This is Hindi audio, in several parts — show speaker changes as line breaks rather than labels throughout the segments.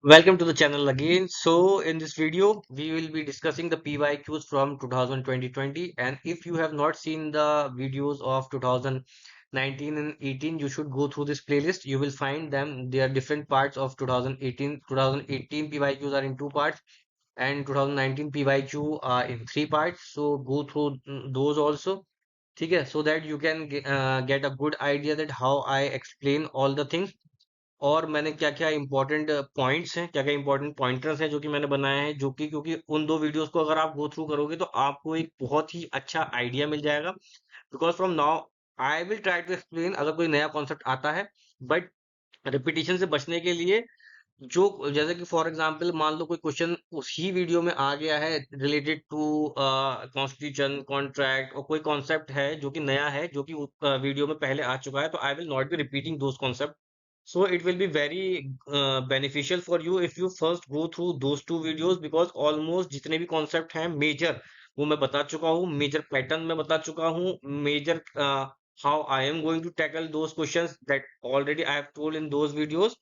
Welcome to the channel again. So in this video, we will be discussing the PYQs from 2020, and if you have not seen the videos of 2019 and 18, you should go through this playlist. You will find them. There are different parts of 2018. 2018 PYQs are in two parts, and 2019 PYQ are in three parts. So go through those also. Okay, so that you can get a good idea that how I explain all the things और मैंने क्या-क्या इम्पोर्टेंट पॉइंट्स हैं, क्या-क्या इम्पोर्टेंट पॉइंटर्स हैं जो कि मैंने बनाए हैं, जो कि क्योंकि उन 2 वीडियोज़ को अगर आप गो थ्रू करोगे तो आपको एक बहुत ही अच्छा आइडिया मिल जाएगा। Because from now I will try to explain अगर कोई नया कॉन्सेप्ट आता है, बट रिपिटिशन से बचने के लिए जो जैसे कि फॉर एग्जांपल मान लो कोई क्वेश्चन उसी वीडियो में आ गया है रिलेटेड टू कॉन्स्टिट्यूशन, कॉन्ट्रैक्ट और कोई कॉन्सेप्ट है जो कि नया है, जो कि वीडियो में पहले आ चुका है, तो I will not B repeating those concept. So it will be very beneficial for you if you first go through those two videos because almost जितने भी concept हैं major वो मैं बता चुका हूँ, major pattern मैं बता चुका हूँ, major how I am going to tackle those questions that already I have told in those videos.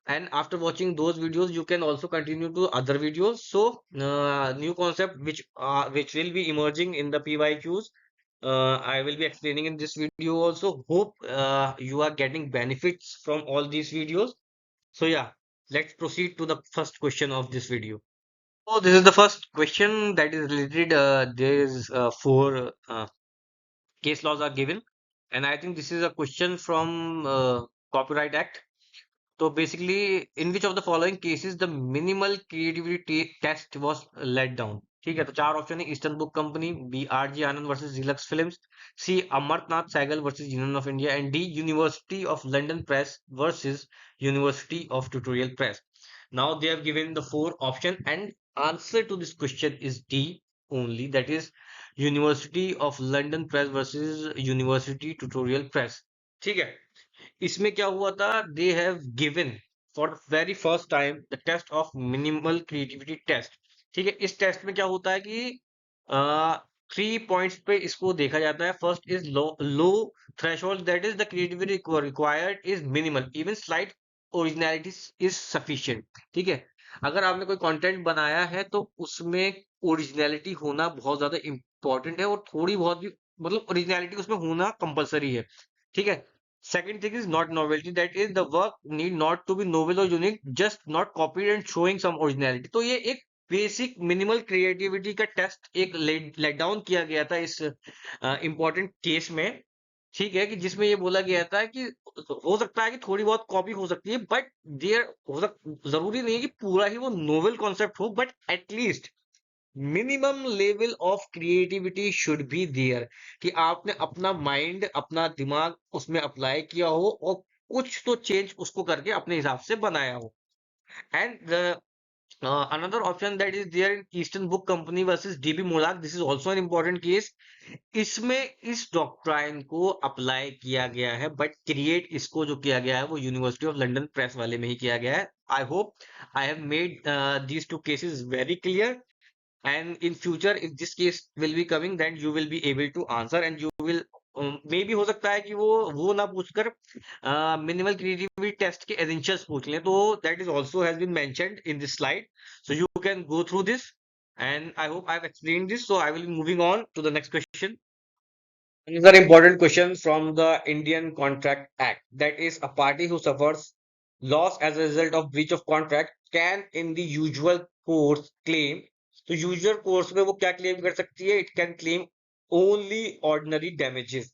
And after watching those videos you can also continue to other videos. So new concept which will be emerging in the PYQs, I will be explaining in this video also. Hope you are getting benefits from all these videos. So yeah, let's proceed to the first question of this video. So this is the first question that is related. There is four case laws are given, and I think this is a question from Copyright Act. So basically, in which of the following cases the minimal creativity test was let down? ठीक है, तो चार ऑप्शन है: Eastern Book Company, B R G Anand versus जिलक्स films, C Amarnath Sehgal versus Union of India, and D University of London Press versus University of Tutorial Press. Now they have given the four option, and answer to this question is D only, that is University of London Press versus University Tutorial Press. ठीक है, इसमें क्या हुआ था, they have given for the very first time the test of minimal creativity test. ठीक है, इस टेस्ट में क्या होता है कि 3 पॉइंट्स पे इसको देखा जाता है. First is low low threshold, that is the creativity required is minimal, even slight originality is sufficient. ठीक है, अगर आपने कोई कंटेंट बनाया है तो उसमें ओरिजिनलिटी होना बहुत ज्यादा इंपॉर्टेंट है, और थोड़ी बहुत भी मतलब ओरिजिनलिटी उसमें होना कंपलसरी है. ठीक है, second thing is not novelty, that is the work need not to be novel or unique, just not copied and showing some originality. तो ये एक बेसिक मिनिमल क्रिएटिविटी का टेस्ट एक लेट डाउन किया गया था इस इंपॉर्टेंट केस में. ठीक है, कि जिसमें ये बोला गया था कि हो सकता है कि थोड़ी बहुत कॉपी हो सकती है, बट देयर जरूरी नहीं है कि पूरा ही वो नोवेल कॉन्सेप्ट हो, but at least minimum level of creativity should be there, कि आपने अपना माइंड, अपना दिमाग उसमें अप्लाई किया हो और कुछ तो चेंज उसको करके अपने हिसाब से बनाया हो. And another option that is there in Eastern Book Company versus DB Modak, this is also an important case. इसमें इस डॉक्ट्राइन को अप्लाई किया गया है, बट क्रिएट इसको जो किया गया है वो यूनिवर्सिटी ऑफ लंदन प्रेस वाले में ही किया गया है. I hope I have made these two cases very clear, and in future if this case will be coming then you will be able to answer, and you will maybe हो सकता है कि वो ना पूछकर मिनिमल क्रिएटिविटी टेस्ट के एसेंशियल्स पूछ लें, तो that is also has been mentioned in this slide, so you can go through this, and I hope I've explained this. So I will be moving on to the next question. Another important question from the Indian Contract Act, that is a party who suffers loss as a result of breach of contract can in the usual course claim. तो यूजुअल कोर्स में वो क्या क्लेम कर सकती है? It can claim only ordinary damages.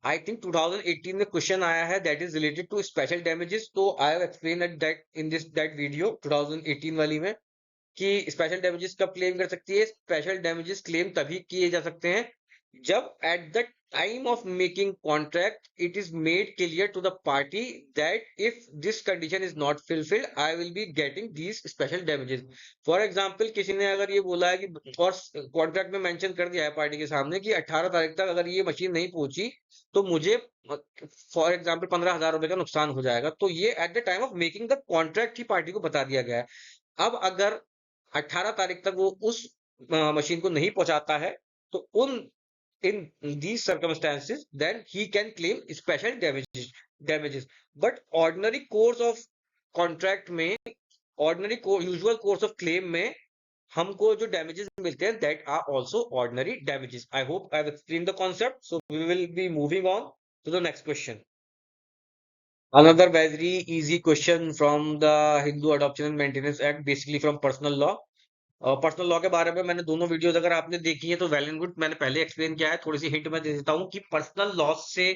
I think 2018 में क्वेश्चन आया है that is related to special damages, तो I have explain that in this that video 2018 वाली में, कि स्पेशल डैमेजेस कब क्लेम कर सकती है. स्पेशल डैमेजेस क्लेम तभी किए जा सकते हैं जब at the time of making contract it is made clear to the party that if this condition is not fulfilled I will be getting these special damages. For example किसी ने अगर ये बोला है कि, और कॉन्ट्रैक्ट में मेंशन कर दिया है पार्टी के सामने कि 18 तारीख तक अगर ये मशीन नहीं पहुंची तो मुझे फॉर एग्जाम्पल 15,000 रुपए का नुकसान हो जाएगा, तो ये eight the time of making the contract he party को बता दिया गया है. अब अगर 18 तारीख तक वो उस मशीन को नहीं पहुंचाता है, तो उन in these circumstances then he can claim special damages. But ordinary course of contract में ordinary usual course of claim में हमको जो डैमेजेस मिलते हैं that are also ordinary damages. I hope I have explained the concept. So we will be moving on to the next question. Another very easy question from the Hindu Adoption and Maintenance Act, basically from personal law. Personal law के बारे में मैंने दोनों वीडियोस अगर आपने देखी है तो वेल एंड गुड. मैंने पहले एक्सप्लेन किया है. थोड़ी सी हिंट मैं दे देता हूँ कि पर्सनल लॉ से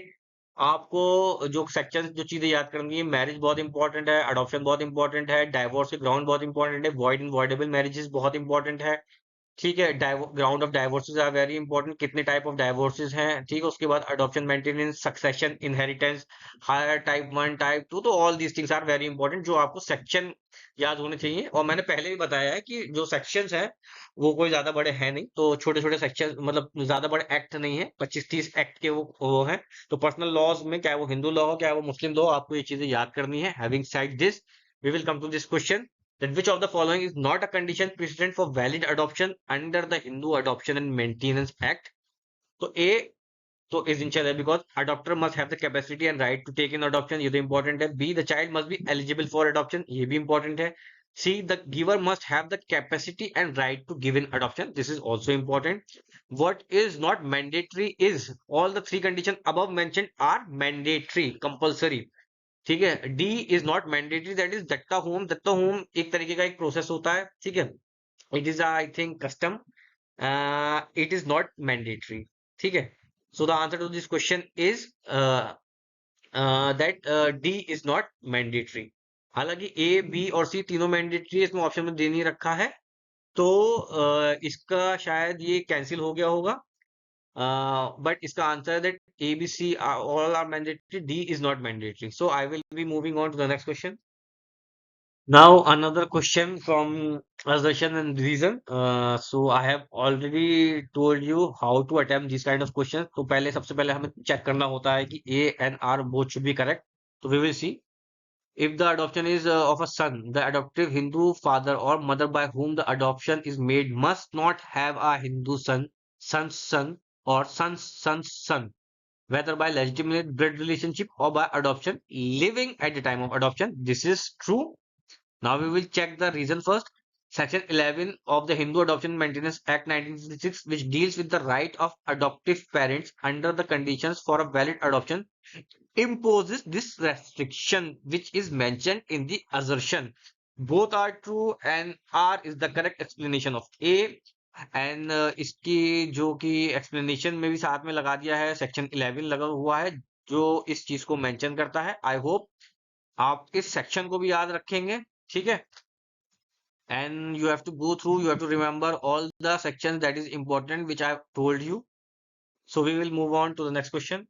आपको जो सेक्शन जो चीजें याद करनी है, मैरिज बहुत इंपॉर्टेंट है, अडॉप्शन बहुत इंपॉर्टेंट है, डाइवोर्स के ग्राउंड बहुत इंपॉर्टेंट है, वॉइड एंड वॉइडेबल मैरिजेस बहुत इंपॉर्टेंट है. ठीक है. Ground of divorces are very important. कितने टाइप ऑफ डाइवोर्सेस हैं. ठीक है. उसके बाद adoption, maintenance, succession, inheritance, higher type 1, type 2. तो all these things are very important जो आपको सेक्शन याद होने चाहिए. और मैंने पहले भी बताया है कि जो सेक्शंस हैं वो कोई ज्यादा बड़े हैं नहीं. तो छोटे छोटे सेक्शन, मतलब ज्यादा बड़े एक्ट नहीं है. 25-30 एक्ट के वो हैं. तो पर्सनल लॉज में क्या वो हिंदू लॉ हो क्या वो मुस्लिम लॉ, आपको ये चीजें याद करनी है. Having said this, we will come to this question that which of the following is not a condition precedent for valid adoption under the Hindu Adoption and Maintenance Act. तो A तो essential है because adopter must have the capacity and right to take in adoption. ये तो important है. B, the child must be eligible for adoption. ये भी important है. C, the giver must have the capacity and right to give in adoption. This is also important. What is not mandatory is all the three conditions above mentioned are mandatory, compulsory. ठीक है. D is not mandatory, that is दत्ता होम. दत्ता होम एक तरीके का एक प्रोसेस होता है. ठीक है. It is I think custom. It is not mandatory. ठीक है. So the answer to this question is that D is not mandatory. हालांकि ए, बी और सी तीनों मैंडेटरी इसमें ऑप्शन में दे नहीं रखा है. तो इसका शायद ये कैंसिल हो गया होगा. But इसका आंसर है that A, B, C are, all are mandatory. D is not mandatory. So I will be moving on to the next question. Now another question from assertion and reason. So I have already told you how to attempt these kind of questions. तो पहले सबसे पहले हमें चेक करना होता है कि A and R both should be correct. So we will see. If the adoption is of a son, the adoptive Hindu father or mother by whom the adoption is made must not have a Hindu son, son's son, or son's son's son, whether by legitimate blood relationship or by adoption, living at the time of adoption. This is true. Now we will check the reason first. Section 11 of the Hindu Adoption Maintenance Act 1966, which deals with the right of adoptive parents under the conditions for a valid adoption, imposes this restriction which is mentioned in the assertion. Both are true and R is the correct explanation of A. And इसकी जो कि एक्सप्लेनेशन में भी साथ में लगा दिया है, सेक्शन 11 लगा हुआ है जो इस चीज को मेंशन करता है. आई होप आप इस सेक्शन को भी याद रखेंगे. ठीक है. And you have to go through, you have to remember all the sections that is important which I have told you. So we will move on to the next question.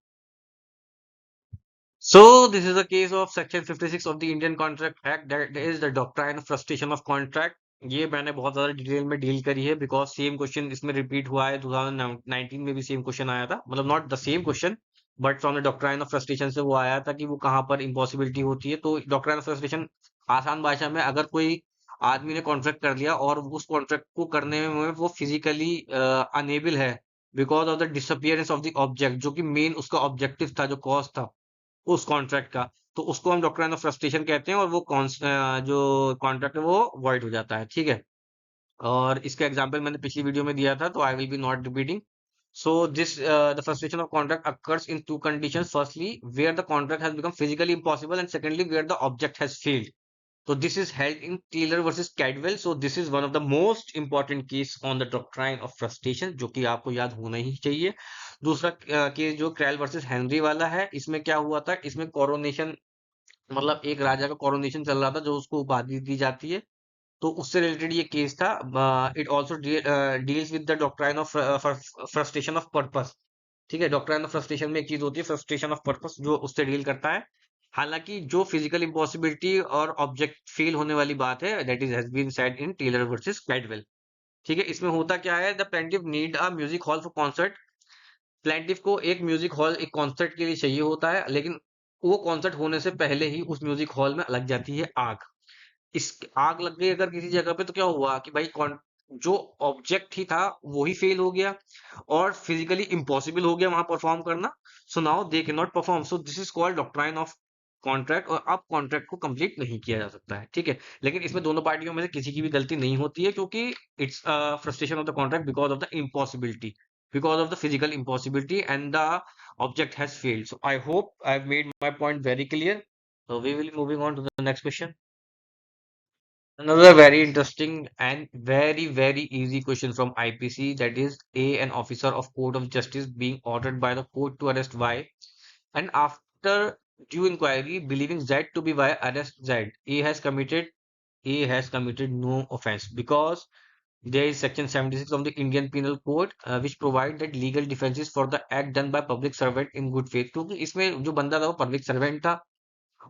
So this is a case of section 56 of the Indian Contract Act, that is the doctrine of frustration of contract. ये मैंने बहुत ज्यादा डिटेल में डील करी है बिकॉज सेम क्वेश्चन इसमें रिपीट हुआ है. 2019 में भी सेम क्वेश्चन आया था, मतलब not the same question but from the doctrine of frustration से वो आया था कि वो कहाँ पर इम्पॉसिबिलिटी होती है. तो डॉक्ट्राइन ऑफ फ्रस्ट्रेशन आसान भाषा में, अगर कोई आदमी ने कॉन्ट्रैक्ट कर लिया और उस कॉन्ट्रैक्ट को करने में वो फिजिकली अनेबल है because of the disappearance of the object, जो कि मेन उसका ऑब्जेक्टिव था, जो कॉज था उस कॉन्ट्रैक्ट का, तो उसको हम डॉक्ट्राइन ऑफ फ्रस्ट्रेशन कहते हैं और वो जो कॉन्ट्रैक्ट है वो वॉइड हो जाता है. ठीक है. और इसका एग्जांपल मैंने पिछली वीडियो में दिया था, तो I will B not repeating. So this the frustration of contract occurs in two conditions. Firstly, where the contract has become physically impossible, and secondly, where the object has failed. So this is held in Taylor versus Cadwell. So this is one of the most important case on the doctrine of frustration, जो कि आपको याद होना ही चाहिए. दूसरा केस जो क्रैल वर्सेस हेनरी वाला है, इसमें क्या हुआ था, इसमें कोरोनेशन, मतलब एक राजा का कोरोनेशन चल रहा था जो उसको उपाधि दी जाती है, तो उससे रिलेटेड ये केस था. It also deals with the doctrine of frustration of purpose. ठीक है. डॉक्ट्राइन ऑफ फ्रस्ट्रेशन में एक चीज होती है फ्रस्ट्रेशन ऑफ पर्पस, जो उससे डील करता है. हालांकि जो फिजिकल इम्पॉसिबिलिटी और ऑब्जेक्ट फेल होने वाली बात है, that is has been said in Taylor versus Caldwell. ठीक है. इसमें होता क्या है, the plaintiff need a music hall for concert. Plaintiff को एक म्यूजिक हॉल एक कॉन्सर्ट के लिए चाहिए होता है, लेकिन वो कॉन्सर्ट होने से पहले ही उस म्यूजिक हॉल में लग जाती है आग. इस आग लग गई अगर किसी जगह पे, तो क्या हुआ कि भाई कौन जो ऑब्जेक्ट ही था वो ही फेल हो गया और फिजिकली इम्पॉसिबल हो गया वहां परफॉर्म करना. So now they can not perform. So this is called doctrine of contract और अब कॉन्ट्रैक्ट को कंप्लीट नहीं किया जा सकता है, ठीक है। लेकिन इसमें दोनों पार्टियों में से किसी की भी गलती नहीं होती है, क्योंकि it's frustration of the contract because of the impossibility, because of the physical impossibility and the object has failed. So I hope I have made my point very clear. So we will moving on to the next question. Another very interesting and very easy question from IPC, that is A, an officer of Court of Justice being ordered by the court to arrest Y, and after due inquiry believing Z to be Y, arrest Z. A has committed no offense because there is section 76 of the Indian Penal Code which provide that legal defenses for the act done by public servant in good faith। क्योंकि इसमें जो बंदा था वो पब्लिक सर्वेंट था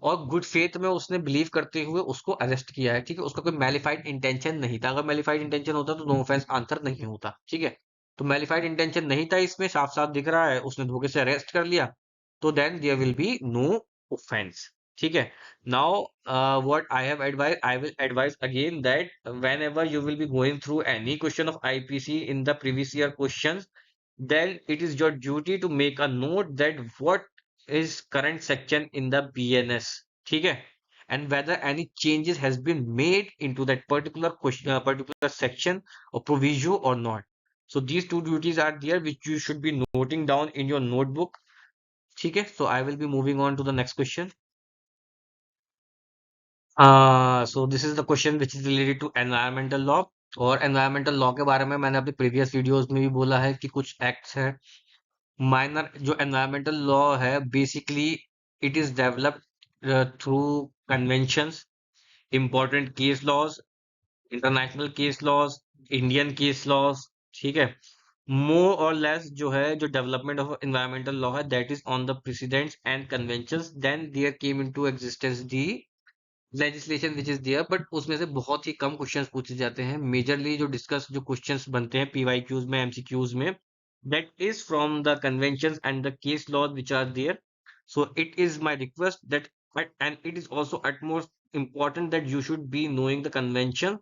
और गुड फेथ में उसने बिलीव करते हुए उसको अरेस्ट किया है, ठीक है। उसका कोई मैलिफाइड इंटेंशन नहीं था। अगर मैलिफाइड इंटेंशन होता तो नो ऑफेंस आंसर नहीं होता, ठीक है। तो मैलिफाइड इंटेंशन नहीं था, इसमें साफ साफ दिख रहा है, उसने धोखे से अरेस्ट कर लिया, तो then there will be no offence, ठीक है। Now what I have advise, I will advise again that whenever you will be going through any question of IPC in the previous year question, then it is your duty to make a note that what is current section in the BNS, ठीक है, and whether any changes has been made into that particular question, particular section or proviso or not. So these two duties are there which you should be noting down in your notebook, ठीक है। So I will be moving on to the next question. So this is the question which is related to environmental law। और एनवायरमेंटल लॉ के बारे में मैंने अपने प्रीवियस वीडियोस में भी बोला है कि कुछ एक्ट्स हैं माइनर। जो एनवायरमेंटल लॉ है basically it is developed through conventions, important case laws, international case laws, Indian case laws, ठीक है। मोर और लेस जो है जो डेवलपमेंट ऑफ एनवायरमेंटल लॉ है that is on the precedents and conventions, then there came into existence the legislation which is there. But उसमें से बहुत ही कम क्वेश्चंस पूछे जाते हैं। मेजरली जो डिस्कस जो क्वेश्चंस बनते हैं पीवाईक्यूज में, एमसीक्यूज में, that is from the conventions and the case laws which are there। So it is my request that, and it is also utmost important that you should be knowing the convention।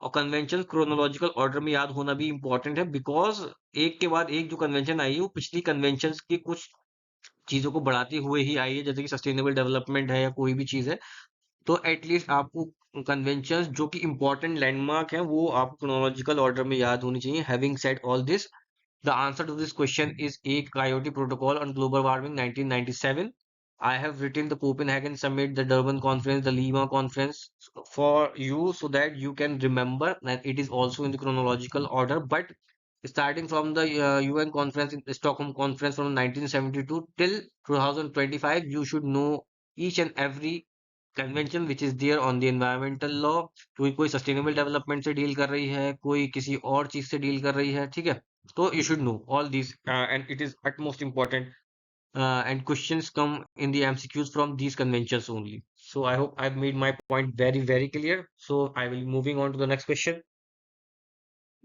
और कन्वेंशन क्रोनोलॉजिकल ऑर्डर में याद होना भी इंपॉर्टेंट है, बिकॉज एक के बाद एक जो कन्वेंशन आई है वो पिछली कन्वेंशन की कुछ चीजों को बढ़ाते हुए ही आई है, जैसे कि सस्टेनेबल डेवलपमेंट है या कोई भी चीज है। तो एटलीस्ट आपको कन्वेंशंस जो कि इंपॉर्टेंट लैंडमार्क हैं वो आपको क्रोनोलॉजिकल ऑर्डर में याद होनी चाहिए। Having said all this, the answer to this question is A, Kyoto Protocol on Global Warming 1997। I have written the Copenhagen Summit, the Durban Conference, the Lima Conference for you so that you can remember that it is also in the chronological order। But starting from the UN conference, in the Stockholm Conference from 1972 till 2025, you should know each and every convention which is there on the environmental law. कोई सस्टेनेबल डेवलपमेंट से डील कर रही है, कोई किसी और चीज से डील कर रही है, ठीक है। तो you should know all this and it is at most important and questions come in the MCQs from these conventions only. So I hope I have made my point very clear. So I will moving on to the next question.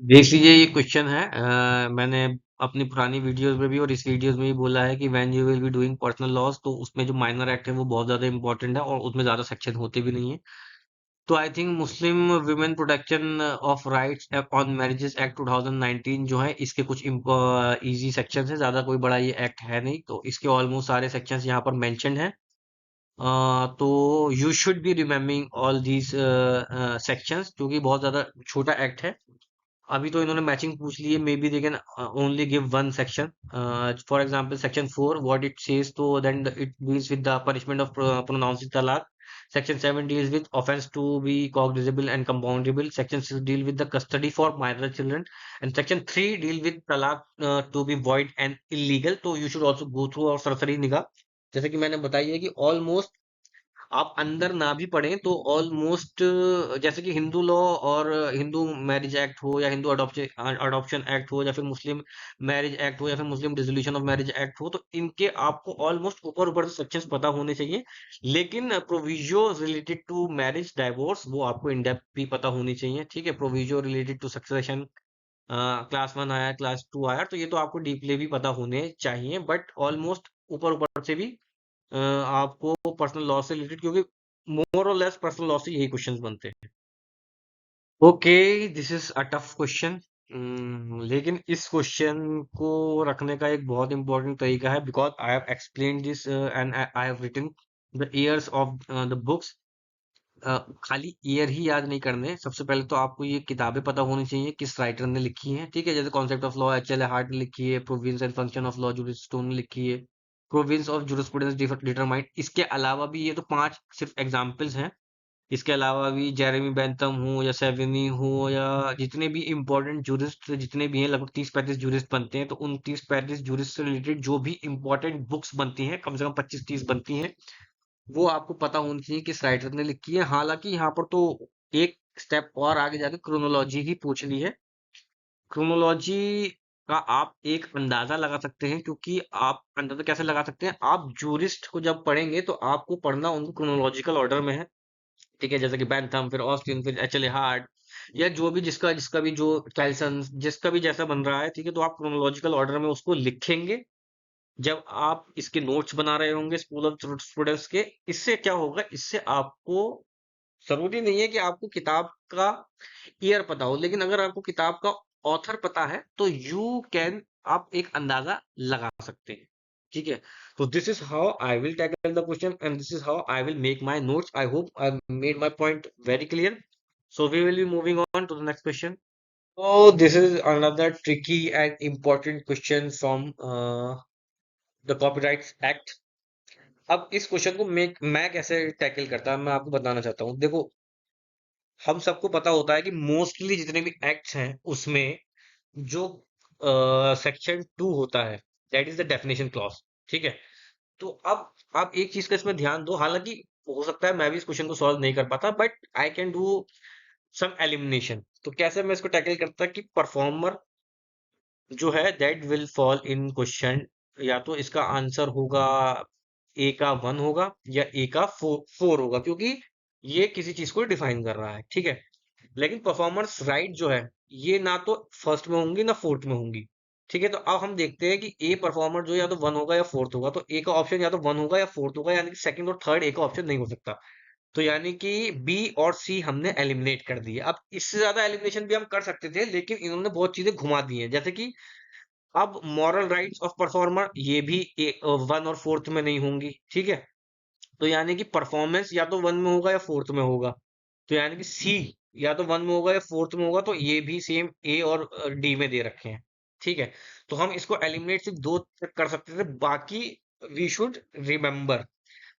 देख लीजिए ये क्वेश्चन है, मैंने अपनी पुरानी वीडियोस में भी और इस वीडियोस में भी बोला है कि when you will be doing personal loss, तो उसमें जो माइनर एक्ट है वो बहुत ज्यादा इंपॉर्टेंट है और उसमें ज्यादा सेक्शन होते भी नहीं है। तो I think Muslim women protection of rights on marriages act 2019 जो है इसके कुछ इजी सेक्शन है, ज्यादा कोई बड़ा ये एक्ट है नहीं, तो इसके ऑलमोस्ट सारे सेक्शंस यहाँ पर मेंशन्ड हैं। तो you should be remembering all these sections, क्योंकि बहुत ज्यादा छोटा एक्ट है। अभी तो इन्होंने मैचिंग पूछ ली है, may be they can only give one section. For example section 4 what it says, तो then it deals with the punishment of pronouncing talaq. Section 7 deals with offense to be cognizable and compoundable। section 6 deal with the custody for minor children, and section 3 deal with talaq to be void and illegal। तो you should also go through और सरसरी निगाह, जैसे कि मैंने बताई है कि ऑलमोस्ट आप अंदर ना भी पढ़ें तो ऑलमोस्ट, जैसे कि हिंदू लॉ और हिंदू मैरिज एक्ट हो या हिंदू अडॉप्शन अडॉप्शन एक्ट हो या फिर मुस्लिम मैरिज एक्ट हो या फिर मुस्लिम डिसोल्यूशन ऑफ मैरिज एक्ट हो, तो इनके आपको ऑलमोस्ट ऊपर ऊपर से सेक्शंस पता होने चाहिए। लेकिन proviso related to marriage divorce वो आपको इन डेप्थ भी पता होनी चाहिए, ठीक है। Proviso related to succession class 1 आया, क्लास 2 आया, तो ये तो आपको डीपली भी पता होने चाहिए। बट ऑलमोस्ट ऊपर ऊपर से भी आपको पर्सनल लॉ से रिलेटेड, क्योंकि मोर और लेस पर्सनल लॉ से यही क्वेश्चंस बनते हैं। Okay, this is a tough question. लेकिन इस क्वेश्चन को रखने का एक बहुत इंपॉर्टेंट तरीका है, because I have explain this and I have written the years of the books. खाली ईयर ही याद नहीं करने, सबसे पहले तो आपको ये किताबें पता होनी चाहिए किस राइटर ने लिखी है, ठीक है। जैसे concept of law H L Hart ने लिखी है, province and function of law Julius Stone ने लिखी है, प्रोविंस ऑफ जूरिस्प्रूडेंस डिटरमाइंड। इसके अलावा भी, ये तो 5 सिर्फ एग्जाम्पल्स हैं, इसके अलावा भी जेरेमी बेंथम हो या सेविनी हो या जितने भी इंपॉर्टेंट जूरिस्ट जितने भी हैं, लगभग 30-35 जूरिस्ट बनते हैं, तो उन 30-35 जूरिस्ट से रिलेटेड जो भी इंपॉर्टेंट बुक्स बनती हैं, कम से कम 25-30 बनती हैं, वो आपको पता होनी चाहिए किस राइटर ने लिखी है। हालांकि यहाँ पर तो एक स्टेप और आगे जाके क्रोनोलॉजी ही पूछ ली है। क्रोनोलॉजी का आप एक अंदाजा लगा सकते हैं, क्योंकि आप अंदाजा कैसे लगा सकते हैं, आप जूरिस्ट को जब पढ़ेंगे तो आपको पढ़ना उनको क्रोनोलॉजिकल ऑर्डर में है, ठीक है। जैसे कि बैंथम, फिर ऑस्टिन, फिर एचएल हार्ट, या जो भी जिसका जिसका भी जो कैल्सन, जिसका भी जैसा बन रहा है, ठीक है। तो आप क्रोनोलॉजिकल ऑर्डर में उसको लिखेंगे जब आप इसके नोट्स बना रहे होंगे स्कूल ऑफ स्टूडेंट्स के। इससे क्या होगा, इससे आपको जरूरी नहीं है कि आपको किताब का ईयर पता हो, लेकिन अगर आपको किताब का ऑथर पता है तो यू कैन, आप एक अंदाजा लगा सकते हैं, ठीक है। तो this is how I will tackle the question and this is how I will make my notes. I hope I made my point very clear. So we will be moving on to the next question. So this is another tricky and important question from the Copyright Act. अब इस क्वेश्चन को मैं कैसे टैकल करता मैं आपको बताना चाहता हूँ। देखो, हम सबको पता होता है कि मोस्टली जितने भी एक्ट्स हैं उसमें जो सेक्शन 2 होता है, that is the definition clause, ठीक है। तो अब आप एक चीज का इसमें ध्यान दो, हालांकि हो सकता है मैं भी इस क्वेश्चन को सॉल्व नहीं कर पाता, but I can do some elimination. तो कैसे मैं इसको टैकल करता कि परफॉर्मर जो है that will fall in question, या तो इसका आंसर होगा ए का 1 होगा या ए का 4 होगा, क्योंकि ये किसी चीज को डिफाइन कर रहा है, ठीक है। लेकिन परफॉर्मेंस राइट जो है, ये ना तो फर्स्ट में होंगी ना फोर्थ में होंगी, ठीक है। तो अब हम देखते हैं कि ए परफॉर्मर जो या तो 1 होगा या फोर्थ होगा, तो ए का ऑप्शन या तो 1 होगा या फोर्थ होगा, यानी कि सेकंड और थर्ड ए का ऑप्शन नहीं हो सकता। तो यानी कि बी और सी हमने एलिमिनेट कर दिए। अब इससे ज्यादा एलिमिनेशन भी हम कर सकते थे, लेकिन इन्होंने बहुत चीजें घुमा दी हैं, जैसे कि अब मॉरल राइट्स ऑफ परफॉर्मर ये भी 1 और फोर्थ में नहीं होंगी, ठीक है। तो यानी कि परफॉर्मेंस या तो 1 में होगा या फोर्थ में होगा, तो यानी कि सी या तो 1 में होगा या फोर्थ में होगा, तो ये भी सेम ए और डी में दे रखे हैं, ठीक है। तो हम इसको एलिमिनेट सिर्फ 2 तक कर सकते थे, बाकी वी शुड रिमेम्बर,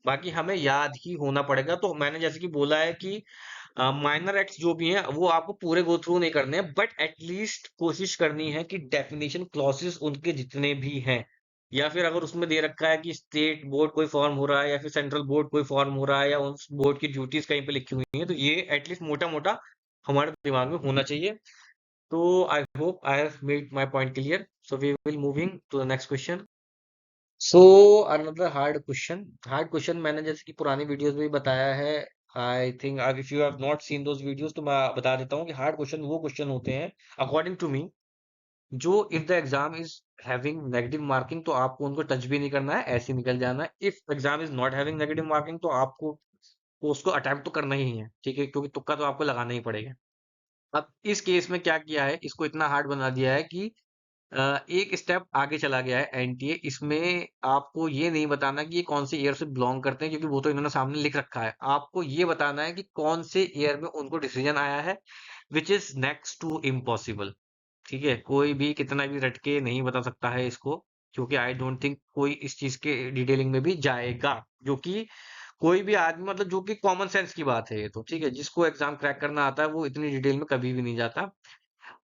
बाकी हमें याद ही होना पड़ेगा। तो मैंने जैसे कि बोला है कि माइनर एक्ट्स जो भी हैं वो आपको पूरे गो थ्रू नहीं करने हैं, बट एटलीस्ट कोशिश करनी है कि डेफिनेशन क्लॉसेस उनके जितने भी हैं, या फिर अगर उसमें दे रखा है कि स्टेट बोर्ड कोई फॉर्म हो रहा है या फिर सेंट्रल बोर्ड कोई फॉर्म हो रहा है या उस बोर्ड की ड्यूटीज कहीं पे लिखी हुई है, तो ये एटलीस्ट मोटा मोटा हमारे दिमाग में होना चाहिए। तो I hope I have made my point clear, so we will moving to the next question. So another hard question मैंने जैसे कि पुरानी वीडियोस में भी बताया है। I think if you have not seen those videos तो मैं बता देता हूँ कि हार्ड क्वेश्चन वो क्वेश्चन होते हैं, अकॉर्डिंग टू मी, जो if the exam is having negative marking तो आपको उनको टच भी नहीं करना है, ऐसे ही निकल जाना है। If exam is not having negative marking तो आपको उसको अटेम्प्ट तो करना ही है, ठीक है, क्योंकि तुक्का तो आपको लगाना ही पड़ेगा। अब इस केस में क्या किया है, इसको इतना हार्ड बना दिया है कि एक स्टेप आगे चला गया है एनटीए। इसमें आपको ये नहीं बताना कि ये कौन से ईयर से बिलोंग करते हैं, क्योंकि वो तो इन्होंने सामने लिख रखा है। आपको ये बताना है कि कौन से ईयर में उनको डिसीजन आया है, which is next to impossible, ठीक है। कोई भी कितना भी रटके नहीं बता सकता है इसको, क्योंकि आई डोंट थिंक कोई इस चीज के डिटेलिंग में भी जाएगा, जो कि कोई भी आदमी, मतलब जो कि कॉमन सेंस की बात है ये तो, ठीक है। जिसको एग्जाम क्रैक करना आता है वो इतनी डिटेल में कभी भी नहीं जाता।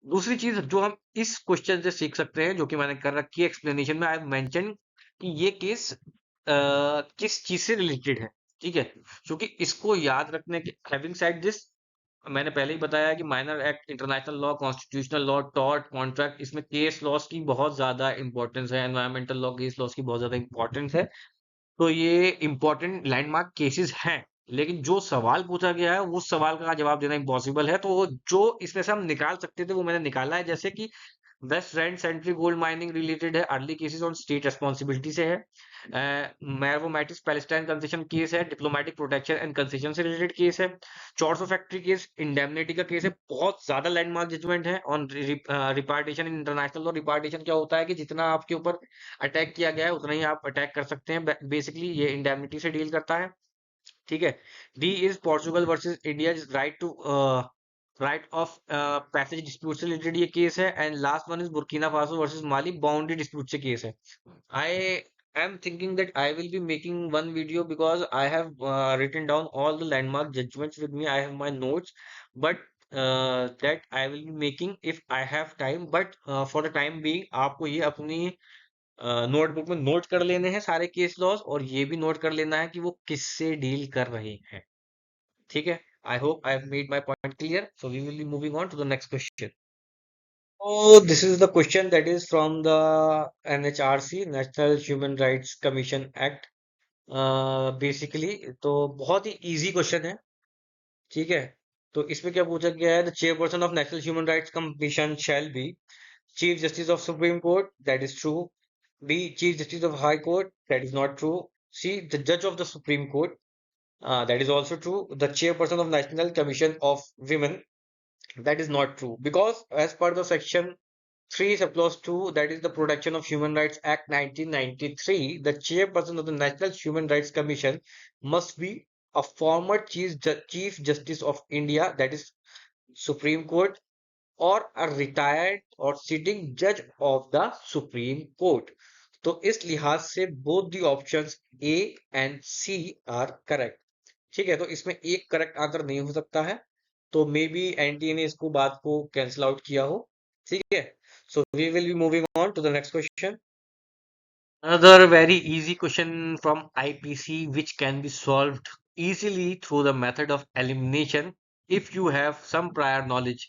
दूसरी चीज जो हम इस क्वेश्चन से सीख सकते हैं, जो कि मैंने कर रखी है एक्सप्लेनेशन में, आई मेंशन कि ये केस किस चीज से रिलेटेड है, ठीक है। क्योंकि इसको याद रखने के, हैविंग सेड दिस, मैंने पहले ही बताया कि minor act, international law, constitutional law, tort, contract, इसमें केस लॉस की बहुत ज्यादा इंपॉर्टेंस है, एनवायरमेंटल लॉ, केस लॉस की बहुत ज्यादा इंपॉर्टेंस है। तो ये इंपॉर्टेंट लैंडमार्क केसेस हैं, लेकिन जो सवाल पूछा गया है उस सवाल का जवाब देना इम्पॉसिबल है। तो जो इसमें से हम निकाल सकते थे वो मैंने निकाला है, जैसे कि West Rand central gold mining related है, early cases on state responsibility से है, मैरवोमैटिस पैलेस्टाइन कंसेशन केस है, डिप्लोमेटिक प्रोटेक्शन एंड कंसेशन से रिलेटेड केस है, चॉर्सो फैक्ट्री केस इंडेमनिटी का केस है। बहुत ज्यादा लैंडमार्क जजमेंट है on reparation in international law. Reparation क्या होता है कि जितना आपके ऊपर अटैक किया गया है उतना ही आप अटैक कर सकते हैं, बेसिकली ये इंडेमनिटी से डील करता है। ठीक है। D is Portugal versus India right of passage dispute से रिलेटेड ये केस है। And last one is Burkina Faso versus Mali boundary dispute से केस है। आई am thinking that I will be making one video because I have written down all the landmark judgments with me. I have my notes, but that I will be making if I have time. But for the time being, आपको ये अपनी नोटबुक में नोट कर लेने हैं सारे केस लॉज, और ये भी नोट कर लेना है कि वो किससे डील कर रहे हैं। ठीक है। I hope I have made my point clear, so we will be moving on to the next question. So this is the question that is from the NHRC, National Human Rights Commission Act। Basically तो बहुत ही इजी क्वेश्चन है। ठीक है। तो इसमें क्या पूछा गया है, the chairperson of national human rights commission shall be chief justice of supreme court, that is true. B chief justice of high court, that is not true. C the जज of the supreme court, that is also true। The chairperson of National Commission of Women, that is not true, because as per the section 3 subclause 2, that is the Protection of Human Rights Act 1993, the chairperson of the National Human Rights Commission must be a former Chief Justice of India, that is Supreme Court, or a retired or sitting judge of the Supreme Court। तो इस लिहाज से both the options A and C are correct। ठीक है। तो इसमें एक करेक्ट आंसर नहीं हो सकता है, तो मे बी एनटीए ने इसको बात को कैंसिल आउट किया हो। ठीक है। So we will be moving on to the next question. Another very easy question from IPC, which can be solved easily through the method of elimination if you have some prior knowledge,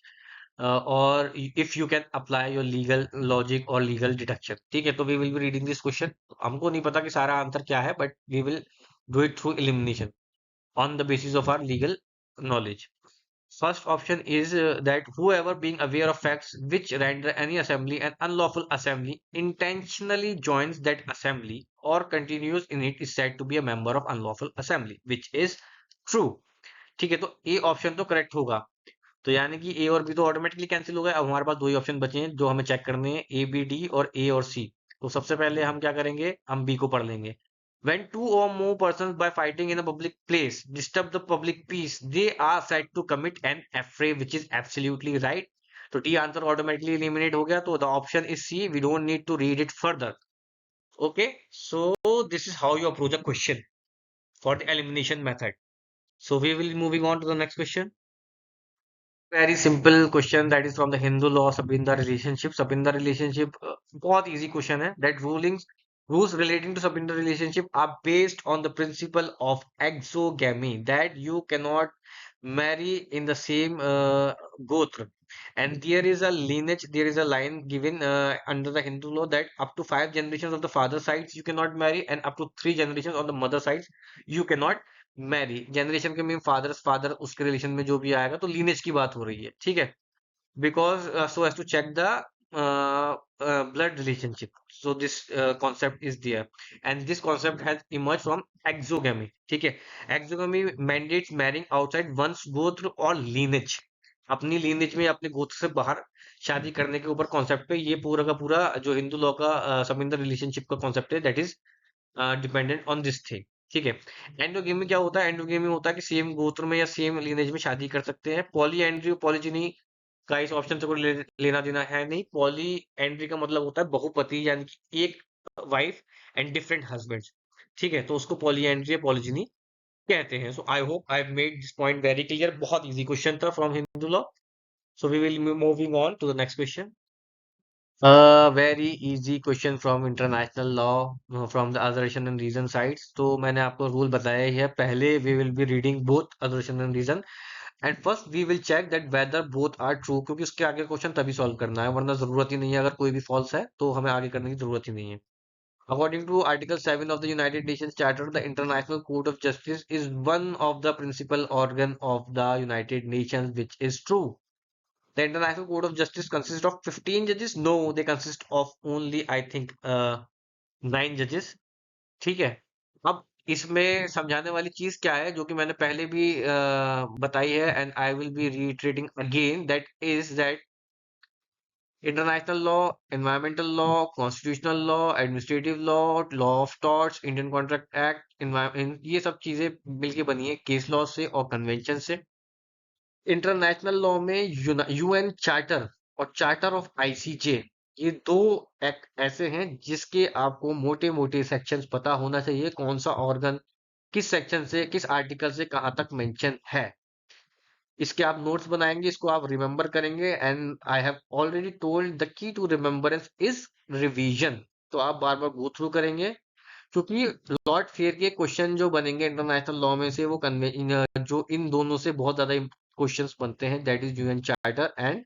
or if you can apply your legal logic or legal deduction। ठीक है। तो we will be reading this question। हमको नहीं पता कि सारा आंसर क्या है, but we will do it through elimination on the basis of our legal knowledge। First option is that whoever being aware of facts which render any assembly an unlawful assembly intentionally joins that assembly or continues in it is said to be a member of unlawful assembly, which is true। ठीक है। तो ए ऑप्शन तो करेक्ट होगा। तो यानी कि ए और बी तो ऑटोमेटिकली कैंसिल हो गए। अब हमारे पास दो ही ऑप्शन बचे हैं जो हमें चेक करने हैं, ए बी डी और ए और सी। तो सबसे पहले हम क्या करेंगे, हम बी को पढ़ लेंगे। When two or more persons by fighting in a public place disturb the public peace, they are said to commit an affray, which is absolutely right। तो डी आंसर ऑटोमेटिकली एलिमिनेट हो गया। तो the option is C, we don't need to read it further. Okay. So this is how you approach a question for the elimination method. So we will moving on to the next question. Very simple question that is from the Hindu law, Sabinda relationship। Sabinda relationship बहुत easy question है। That rules relating to Sabinda relationship are based on the principle of exogamy, that you cannot marry in the same gotra, and there is a lineage, there is a line given under the Hindu law that up to 5 generations of the father sides you cannot marry, and up to 3 generations on the mother sides you cannot marry. Generation के मीन फादर्स फादर, उसके रिलेशन में जो भी आएगा, तो लीनेज की बात हो रही है। ठीक है। Because so as to check the blood relationship, so this concept is there, and this concept has emerged from exogamy। ठीक है। exogamy mandates marrying outside one's goत्र और lineage, अपनी lineage में अपने गोत्र से बाहर शादी करने के ऊपर कॉन्सेप्ट पे ये पूरा का पूरा जो हिंदू लॉ का सबिंदर रिलेशनशिप का कॉन्सेप्ट है, that is dependent on this thing. ठीक है। एंडोगेमी क्या होता है, एंडोगेमी होता है कि सेम गोत्र में या सेम लीनेज में शादी कर सकते हैं। पॉली एंड्री और पॉलीजिनी का इस ऑप्शन से कोई लेना देना है नहीं। पॉली एंड्री का मतलब होता है बहुपति, यानी कि एक वाइफ एंड डिफरेंट हस्बैंड्स। ठीक है। तो उसको पॉली एंड्री या पॉलीजिनी कहते हैं। So I hope I have made this point very clear. बहुत इजी क्वेश्चन था from Hindu law. So we will moving on to the next question. Very easy question from international law from the assertion and reason sides. तो मैंने आपको रूल बताया ही है पहले। We will be reading both assertion and reason, and first we will check that whether both are true, क्योंकि उसके आगे क्वेश्चन तभी सॉल्व करना है, वरना जरूरत ही नहीं है। अगर कोई भी फॉल्स है तो हमें आगे करने की जरूरत ही नहीं है। According to article 7 of the United Nations charter, the International Court of Justice is one of the principal organ of the United Nations, which is true. The International Court of Justice consists of 15 judges? No, they consist of only, I think, 9 judges। ठीक है। अब इसमें समझाने वाली चीज क्या है, जो कि मैंने पहले भी बताई है, and I will B reiterating again, that is that international law, environmental law, constitutional law, administrative law, law of torts, Indian Contract Act, ये सब चीजें मिलके बनी है केस लॉ से और कन्वेंशन से। इंटरनेशनल लॉ में यूएन चार्टर और चार्टर ऑफ आईसीजे, ये दो एक्ट ऐसे हैं जिसके आपको मोटे मोटे सेक्शंस पता होना चाहिए, कौन सा ऑर्गन किस सेक्शन से किस आर्टिकल से कहाँ तक मेंशन है। इसके आप नोट्स बनाएंगे, इसको आप रिमेंबर करेंगे, and I have already told the key to remembrance is revision. तो आप बार बार गो थ्रू करेंगे, क्योंकि लॉर्ड फेयर के क्वेश्चन जो बनेंगे इंटरनेशनल लॉ में से वो जो इन दोनों से बहुत ज्यादा क्वेश्चंस बनते हैं, that is UN charter and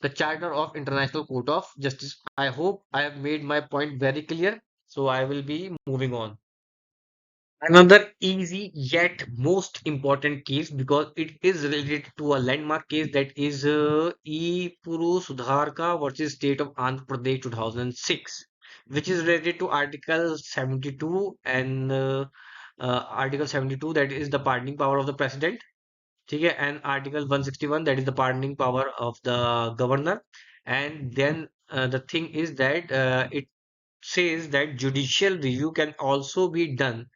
the charter of international Court of justice. I hope I have made my point very clear, so I will be moving on. Another easy yet most important case, because it is related to a landmark case, that is E. Puru Sudharka versus State of Andhra Pradesh 2006, which is related to Article 72 and Article 72, that is the pardoning power of the president. ठीक है, and Article 161, that is the pardoning power of the governor. And then the thing is that it says that judicial review can also be done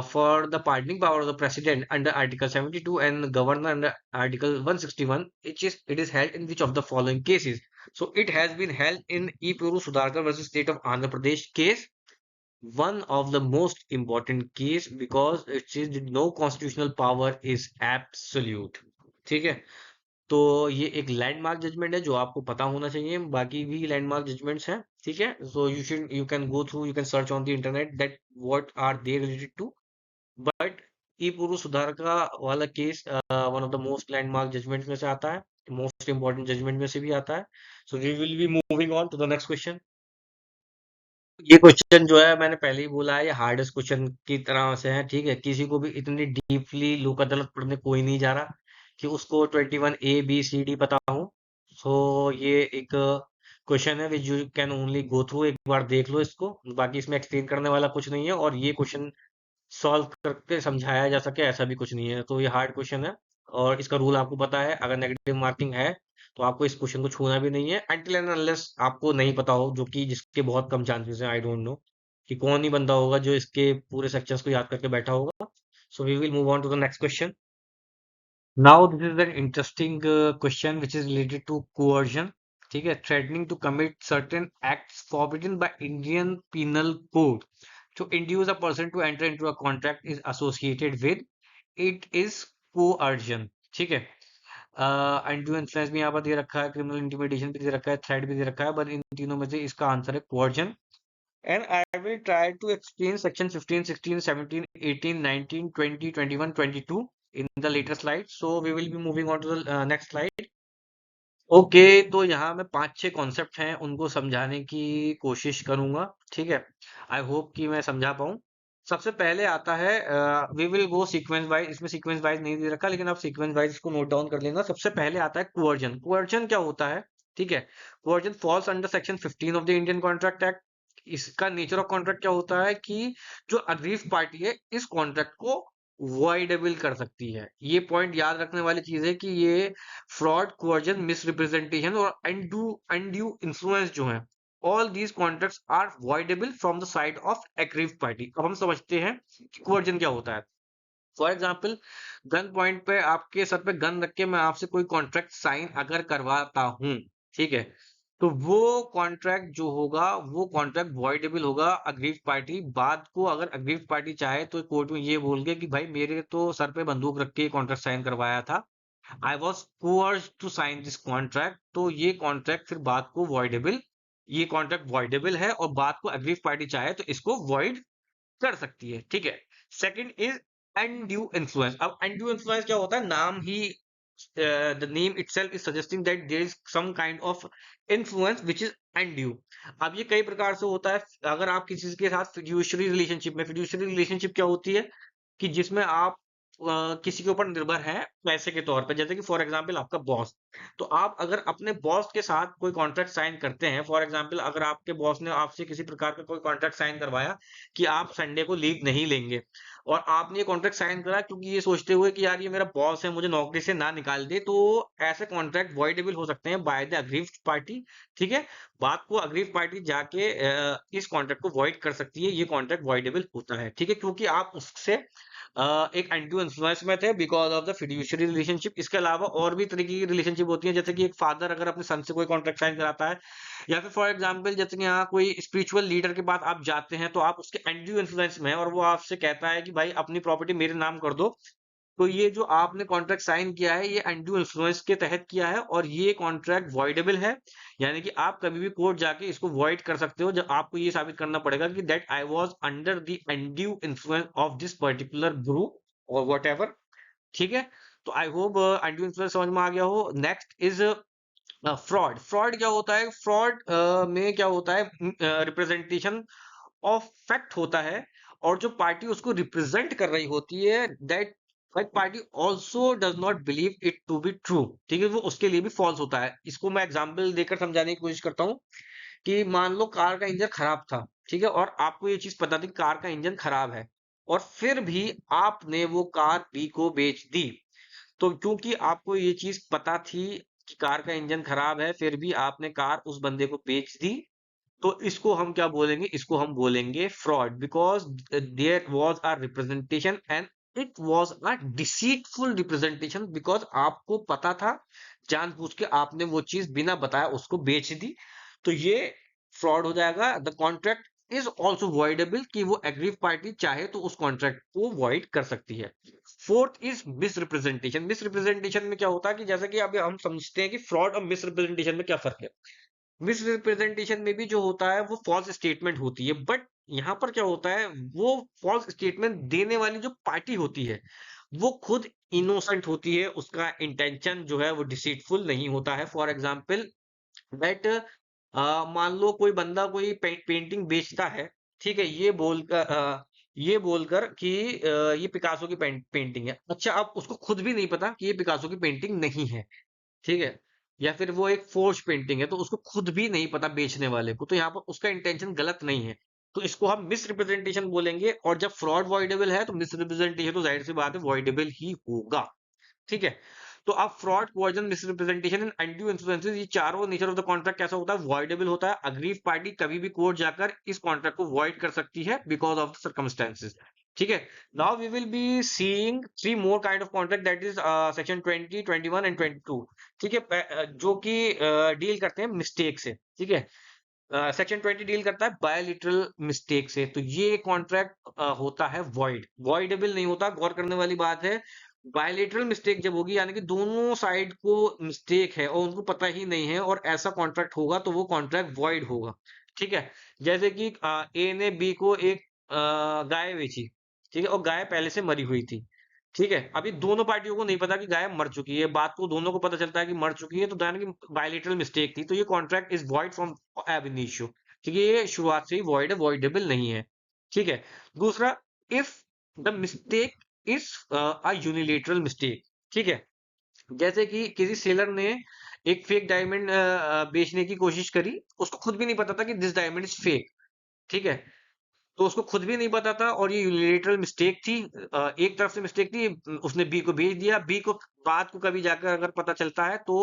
for the pardoning power of the president under Article 72 and the governor under Article 161, it is held in which of the following cases. So it has been held in E. Puru Sudharkar versus State of Andhra Pradesh case, one of the most important case, because it says that no constitutional power is absolute. ठीक है, तो ये एक लैंडमार्क जजमेंट है जो आपको पता होना चाहिए, बाकी भी लैंडमार्क जजमेंट्स हैं। ठीक है, so you can go through, you can search on the internet that what are they related to. But ई पूर्व सुधार का वाला case one of the most landmark judgment में से आता है, मोस्ट इंपॉर्टेंट जजमेंट में से भी आता है। So we will be moving on to the next question. ये क्वेश्चन जो है मैंने पहले ही बोला है, ये हार्डेस्ट क्वेश्चन की तरह से है। ठीक है, किसी को भी इतनी डीपली लोक अदालत पढ़ने कोई नहीं जा रहा कि उसको 21 A B C D पता हो। सो ये एक क्वेश्चन है which you can only go through, एक बार देख लो इसको, बाकी इसमें एक्सप्लेन करने वाला कुछ नहीं है, और ये क्वेश्चन सॉल्व करके समझाया जा सके ऐसा भी कुछ नहीं है। तो ये हार्ड क्वेश्चन है, और इसका रूल आपको पता है, अगर नेगेटिव मार्किंग है तो आपको इस क्वेश्चन को छूना भी नहीं है अनटिल एंड अनलेस आपको नहीं पता हो, जो कि जिसके बहुत कम चांसेस है। आई डोंट नो कि कौन ही बंदा होगा जो इसके पूरे सेक्शंस को याद करके बैठा होगा। So we will move on to the next question. Now this is an interesting question which is related to coercion. ठीक है, threatening to commit certain acts forbidden by Indian Penal Code to induce a person to enter into a contract is associated with, it is coercion। ठीक है, अनड्यू इन्फ्लुएंस भी यहाँ पर दे रखा है, क्रिमिनल इंटिमिडेशन भी दे रखा है, थ्रेट भी दे रखा है, बट इन तीनों में से इसका आंसर है coercion। And I will try to explain section 15, 16, 17, 18, 19, 20, 21, 22 in the later slide. So we will be moving on to the next slide. Okay, तो यहाँ में 5-6 कॉन्सेप्ट हैं, उनको समझाने की कोशिश करूंगा। ठीक है, आई होप कि मैं समझा पाऊं। सबसे पहले आता है, we will go sequence wise, इसमें सीक्वेंस वाइज नहीं दे रखा, लेकिन आप सीक्वेंस वाइज इसको नोट डाउन कर लेना। सबसे पहले आता है कोअर्जन। कोअर्जन क्या होता है? ठीक है, coercion falls under section 15 of the Indian contract act. इसका नेचर ऑफ कॉन्ट्रैक्ट क्या होता है कि जो अग्रीव पार्टी है इस कॉन्ट्रैक्ट को वॉइडेबल कर सकती है। ये पॉइंट याद रखने वाली चीज है कि ये फ्रॉड, कोअर्जन, मिसरिप्रेजेंटेशन और अनड्यू इन्फ्लुएंस जो है, all these contracts are voidable from the side of aggrieve party. अब हम समझते हैं कि कोअर्जन क्या होता है। फॉर एग्जाम्पल, गन पॉइंट पे आपके सर पे गन रख के मैं आपसे कोई कॉन्ट्रैक्ट साइन अगर करवाता हूं, ठीक है, तो वो कॉन्ट्रैक्ट जो होगा वो कॉन्ट्रैक्ट वॉइडेबल होगा। अग्रीव पार्टी बाद को अगर अग्रीव पार्टी चाहे तो कोर्ट में ये बोल के कि भाई मेरे तो सर पे बंदूक रख के कॉन्ट्रैक्ट साइन करवाया था, I was coerced to sign this contract, तो ये कॉन्ट्रैक्ट फिर बाद को वॉइडेबल, ये कॉन्ट्रैक्ट वॉइडेबल है और बाद को अग्रीव पार्टी चाहे तो इसको वॉइड कर सकती है। ठीक है, सेकंड इज अनड्यू इन्फ्लुएंस। अब अनड्यू इन्फ्लुएंस क्या होता है? नाम ही, the name itself is suggesting that there is some kind of influence which is undue। अब ये कई प्रकार से होता है। अगर आप किसी के साथ फिड्यूशियरी रिलेशनशिप में, फिड्यूशियरी रिलेशनशिप क्या होती है कि जिसमें आप किसी के ऊपर निर्भर हैं पैसे के तौर पे, जैसे कि फॉर एग्जांपल आपका बॉस, तो आप अगर अपने बॉस के साथ कोई कॉन्ट्रैक्ट साइन करते हैं, फॉर एग्जांपल अगर आपके बॉस ने आपसे किसी प्रकार का कोई कॉन्ट्रैक्ट साइन करवाया कि आप संडे को लीव नहीं लेंगे, और आपने ये कॉन्ट्रैक्ट साइन करा क्योंकि ये सोचते हुए कि यार ये मेरा बॉस है, मुझे नौकरी से ना निकाल दे, तो ऐसे कॉन्ट्रैक्ट वॉइडेबल हो सकते हैं बाय द अग्रीव्ड पार्टी। ठीक है, बात को अग्रीव्ड पार्टी जाके इस कॉन्ट्रैक्ट को वॉइड कर सकती है, ये कॉन्ट्रैक्ट वॉइडेबल होता है। ठीक है, क्योंकि आप उससे एक अनडू इन्फ्लुएंस में थे because of the fiduciary relationship. इसके अलावा और भी तरीके की रिलेशनशिप होती है, जैसे कि एक फादर अगर अपने सन से कोई कॉन्ट्रैक्ट साइन कराता है, या फिर फॉर एग्जांपल जैसे कि यहाँ कोई स्पिरिचुअल लीडर के पास आप जाते हैं, तो आप उसके अनड्यू इन्फ्लुएंस में हैं और वो आपसे कहता है कि भाई अपनी प्रॉपर्टी मेरे नाम कर दो, तो ये जो आपने कॉन्ट्रैक्ट साइन किया है ये अनड्यू इन्फ्लुएंस के तहत किया है, और ये कॉन्ट्रैक्ट वॉइडेबल है। यानी कि आप कभी भी कोर्ट जाके इसको वॉइड कर सकते हो, जब आपको ये साबित करना पड़ेगा कि that I was under the undue influence of this particular group और व्हाटएवर। ठीक है, तो आई होप अनड्यू इन्फ्लुएंस समझ में आ गया हो। Next is fraud. फ्रॉड क्या होता है? फ्रॉड में क्या होता है, रिप्रेजेंटेशन ऑफ फैक्ट होता है, और जो पार्टी उसको रिप्रेजेंट कर रही होती है, that party also does not believe it to be true. ठीक है, वो उसके लिए भी फॉल्स होता है। इसको मैं एग्जांपल देकर समझाने की कोशिश करता हूँ कि मान लो कार का इंजन खराब था, ठीक है, और आपको ये चीज पता थी कार का इंजन खराब है, और फिर भी आपने वो कार बी को बेच दी। तो क्योंकि आपको ये चीज पता थी कि कार का इंजन खराब है, फिर भी आपने कार उस बंदे को बेच दी, तो इसको हम क्या बोलेंगे? इसको हम बोलेंगे fraud, because there was a representation and it was a deceitful representation, because आपको पता था, जानबूझ के आपने वो चीज बिना बताया उसको बेच दी, तो ये फ्रॉड हो जाएगा। The contract is also voidable, कि वो एग्रीव पार्टी चाहे तो उस कॉन्ट्रैक्ट को वॉइड कर सकती है। Fourth is misrepresentation. मिसरिप्रेजेंटेशन में क्या होता है कि जैसे कि अभी हम समझते हैं कि फ्रॉड और मिसरिप्रेजेंटेशन में क्या फर्क है। मिसरिप्रेजेंटेशन में भी जो होता है वो फॉल्स स्टेटमेंट होती है, बट यहाँ पर क्या होता है, वो फॉल्स स्टेटमेंट देने वाली जो पार्टी होती है वो खुद इनोसेंट होती है, उसका इंटेंशन जो है वो डिसीटफुल नहीं होता है। फॉर एग्जाम्पल दैट मान लो कोई बंदा कोई पेंटिंग बेचता है, ठीक है, ये बोलकर कि ये पिकासो की पेंटिंग है। अच्छा, अब उसको खुद भी नहीं पता कि ये पिकासो की पेंटिंग नहीं है, ठीक है, या फिर वो एक फोर्ज पेंटिंग है, तो उसको खुद भी नहीं पता बेचने वाले को, तो यहाँ पर उसका इंटेंशन गलत नहीं है, तो इसको हम मिस रिप्रेजेंटेशन बोलेंगे। और जब फ्रॉड वॉइडेबल है तो मिस रिप्रेजेंटेशन तो जाहिर सी बात है वॉइडेबल ही होगा। ठीक है, तो अब fraud, poison, misrepresentation and undue influences, ये चारों नेचर ऑफ द कॉन्ट्रैक्ट कैसा होता है? वॉइडेबल होता है। अग्रीव पार्टी कभी भी कोर्ट जाकर इस कॉन्ट्रैक्ट को वॉइड कर सकती है बिकॉज ऑफ द सर्कमस्टेंसेस। ठीक है, now we will be seeing three more kind of contract, that is section 20, 21 and 22। ठीक है, जो कि डील करते हैं मिस्टेक से। ठीक है, सेक्शन 20 डील करता है बायोलिटरल मिस्टेक से, तो ये कॉन्ट्रैक्ट होता है वॉइड, वॉइडेबल नहीं होता। गौर करने वाली बात है, बायोलिटरल मिस्टेक जब होगी, यानी कि दोनों साइड को मिस्टेक है और उनको पता ही नहीं है, और ऐसा कॉन्ट्रैक्ट होगा तो वो कॉन्ट्रैक्ट वॉइड होगा। ठीक है, जैसे कि ए ने बी को एक गाय बेची, ठीक है, और गाय पहले से मरी हुई थी। ठीक है, अभी दोनों पार्टियों को नहीं पता कि गाय मर चुकी है, बात को दोनों को पता चलता है कि मर चुकी है, तो यानी कि बायोलिटरल मिस्टेक थी, तो ये कॉन्ट्रैक्ट इज वॉइड फ्रॉम एब इनिशियो। ठीक है, ये शुरुआत से ही वॉइड है, वॉइडेबल नहीं है। ठीक है, दूसरा, if the mistake is a unilateral mistake. ठीक है, जैसे कि किसी सेलर ने एक फेक डायमंड बेचने की कोशिश करी, उसको खुद भी नहीं पता था कि दिस डायमंड इज फेक। ठीक है, तो उसको खुद भी नहीं पता था, और ये यूनिलेटरल मिस्टेक थी, एक तरफ से मिस्टेक थी, उसने बी को भेज दिया, बी को बात को कभी जाकर अगर पता चलता है तो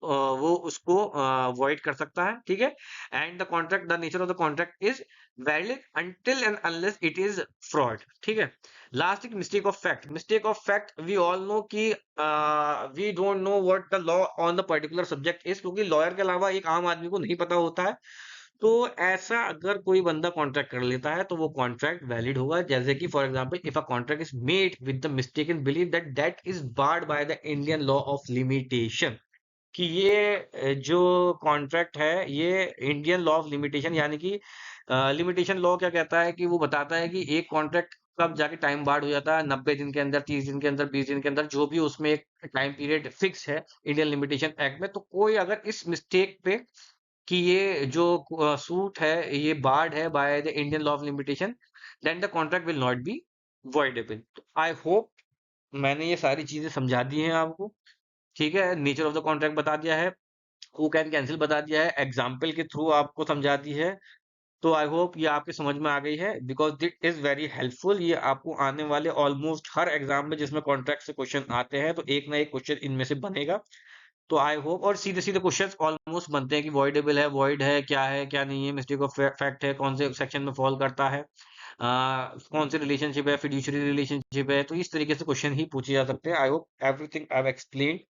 वो उसको वॉइड कर सकता है। ठीक है, and the contract, the nature of the contract is valid until and unless it is fraud. ठीक है, लास्ट एक mistake of fact. Mistake of fact, we all know कि we don't know what the law on the particular subject is, क्योंकि लॉयर के अलावा एक आम आदमी को नहीं पता होता है। तो ऐसा अगर कोई बंदा कॉन्ट्रैक्ट कर लेता है तो वो कॉन्ट्रैक्ट वैलिड होगा। जैसे कि for example, if a contract is made with the mistaken believe that that is barred by the Indian law of limitation, कि ये जो कॉन्ट्रैक्ट है ये इंडियन लॉ ऑफ लिमिटेशन, यानी कि लिमिटेशन लॉ क्या कहता है कि वो बताता है कि एक कॉन्ट्रैक्ट कब जाके टाइम बार्ड हो जाता है, 90 दिन के अंदर, 30 दिन के अंदर, 20 दिन के अंदर, जो भी उसमें एक टाइम पीरियड फिक्स है इंडियन लिमिटेशन एक्ट में। तो कोई अगर इस मिस्टेक पे कि ये जो सूट है ये बार्ड है by the Indian law of limitation, then the contract will not be voidable. I hope मैंने ये सारी चीजें समझा दी हैं आपको। ठीक है, नेचर ऑफ द कॉन्ट्रैक्ट बता दिया है, हु कैन कैंसिल बता दिया है, एग्जाम्पल के थ्रू आपको समझा दी है। तो आई होप ये आपके समझ में आ गई है, because it is very helpful. ये आपको आने वाले ऑलमोस्ट हर एग्जाम में जिसमें कॉन्ट्रैक्ट से क्वेश्चन आते हैं, तो एक ना एक क्वेश्चन इनमें से बनेगा। तो आई होप, और सीधे सीधे क्वेश्चंस ऑलमोस्ट बनते हैं कि वॉइडेबल है, वॉइड है, क्या नहीं है, मिस्टेक ऑफ फैक्ट है, कौन से सेक्शन में फॉल करता है, कौन सी रिलेशनशिप है, फिड्यूशियरी रिलेशनशिप है। तो इस तरीके से क्वेश्चन ही पूछे जा सकते हैं। I hope everything I have explained,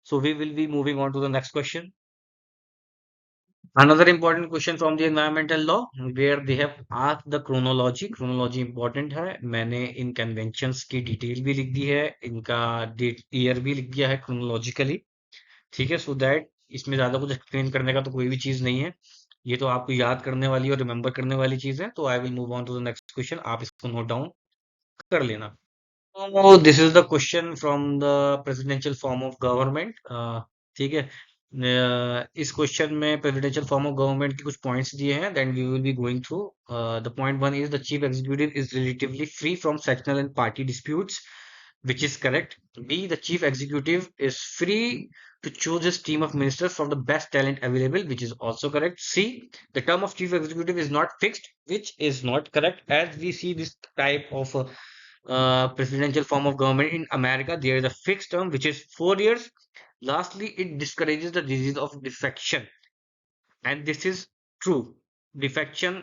so we will be moving on to the next question. Another important question from the environmental law, where they have asked the chronology. Chronology important है, मैंने इन conventions की डिटेल भी लिख दी है, इनका डेट ईयर भी लिख दिया है chronologically। ठीक है, सो दैट इसमें ज्यादा कुछ एक्सप्लेन करने का तो कोई भी चीज नहीं है, ये तो आपको याद करने वाली और रिमेम्बर करने वाली चीज है। तो I will move on to the next question, आप इसको नोट डाउन कर लेना। Oh, this is the question from the presidential form of government। ठीक है, इस क्वेश्चन में प्रेसिडेंशियल फॉर्म ऑफ गवर्नमेंट के कुछ पॉइंट्स दिए हैं, then we will be going through. The point one is the chief executive is relatively free from sectional and party disputes, which is correct. B, the chief executive is free to choose his team of ministers from the best talent available, which is also correct. C, the term of chief executive is not fixed, which is not correct. As we see this type of presidential form of government in America, there is a fixed term which is 4 years. Lastly, it discourages the disease of defection, and this is true। Defection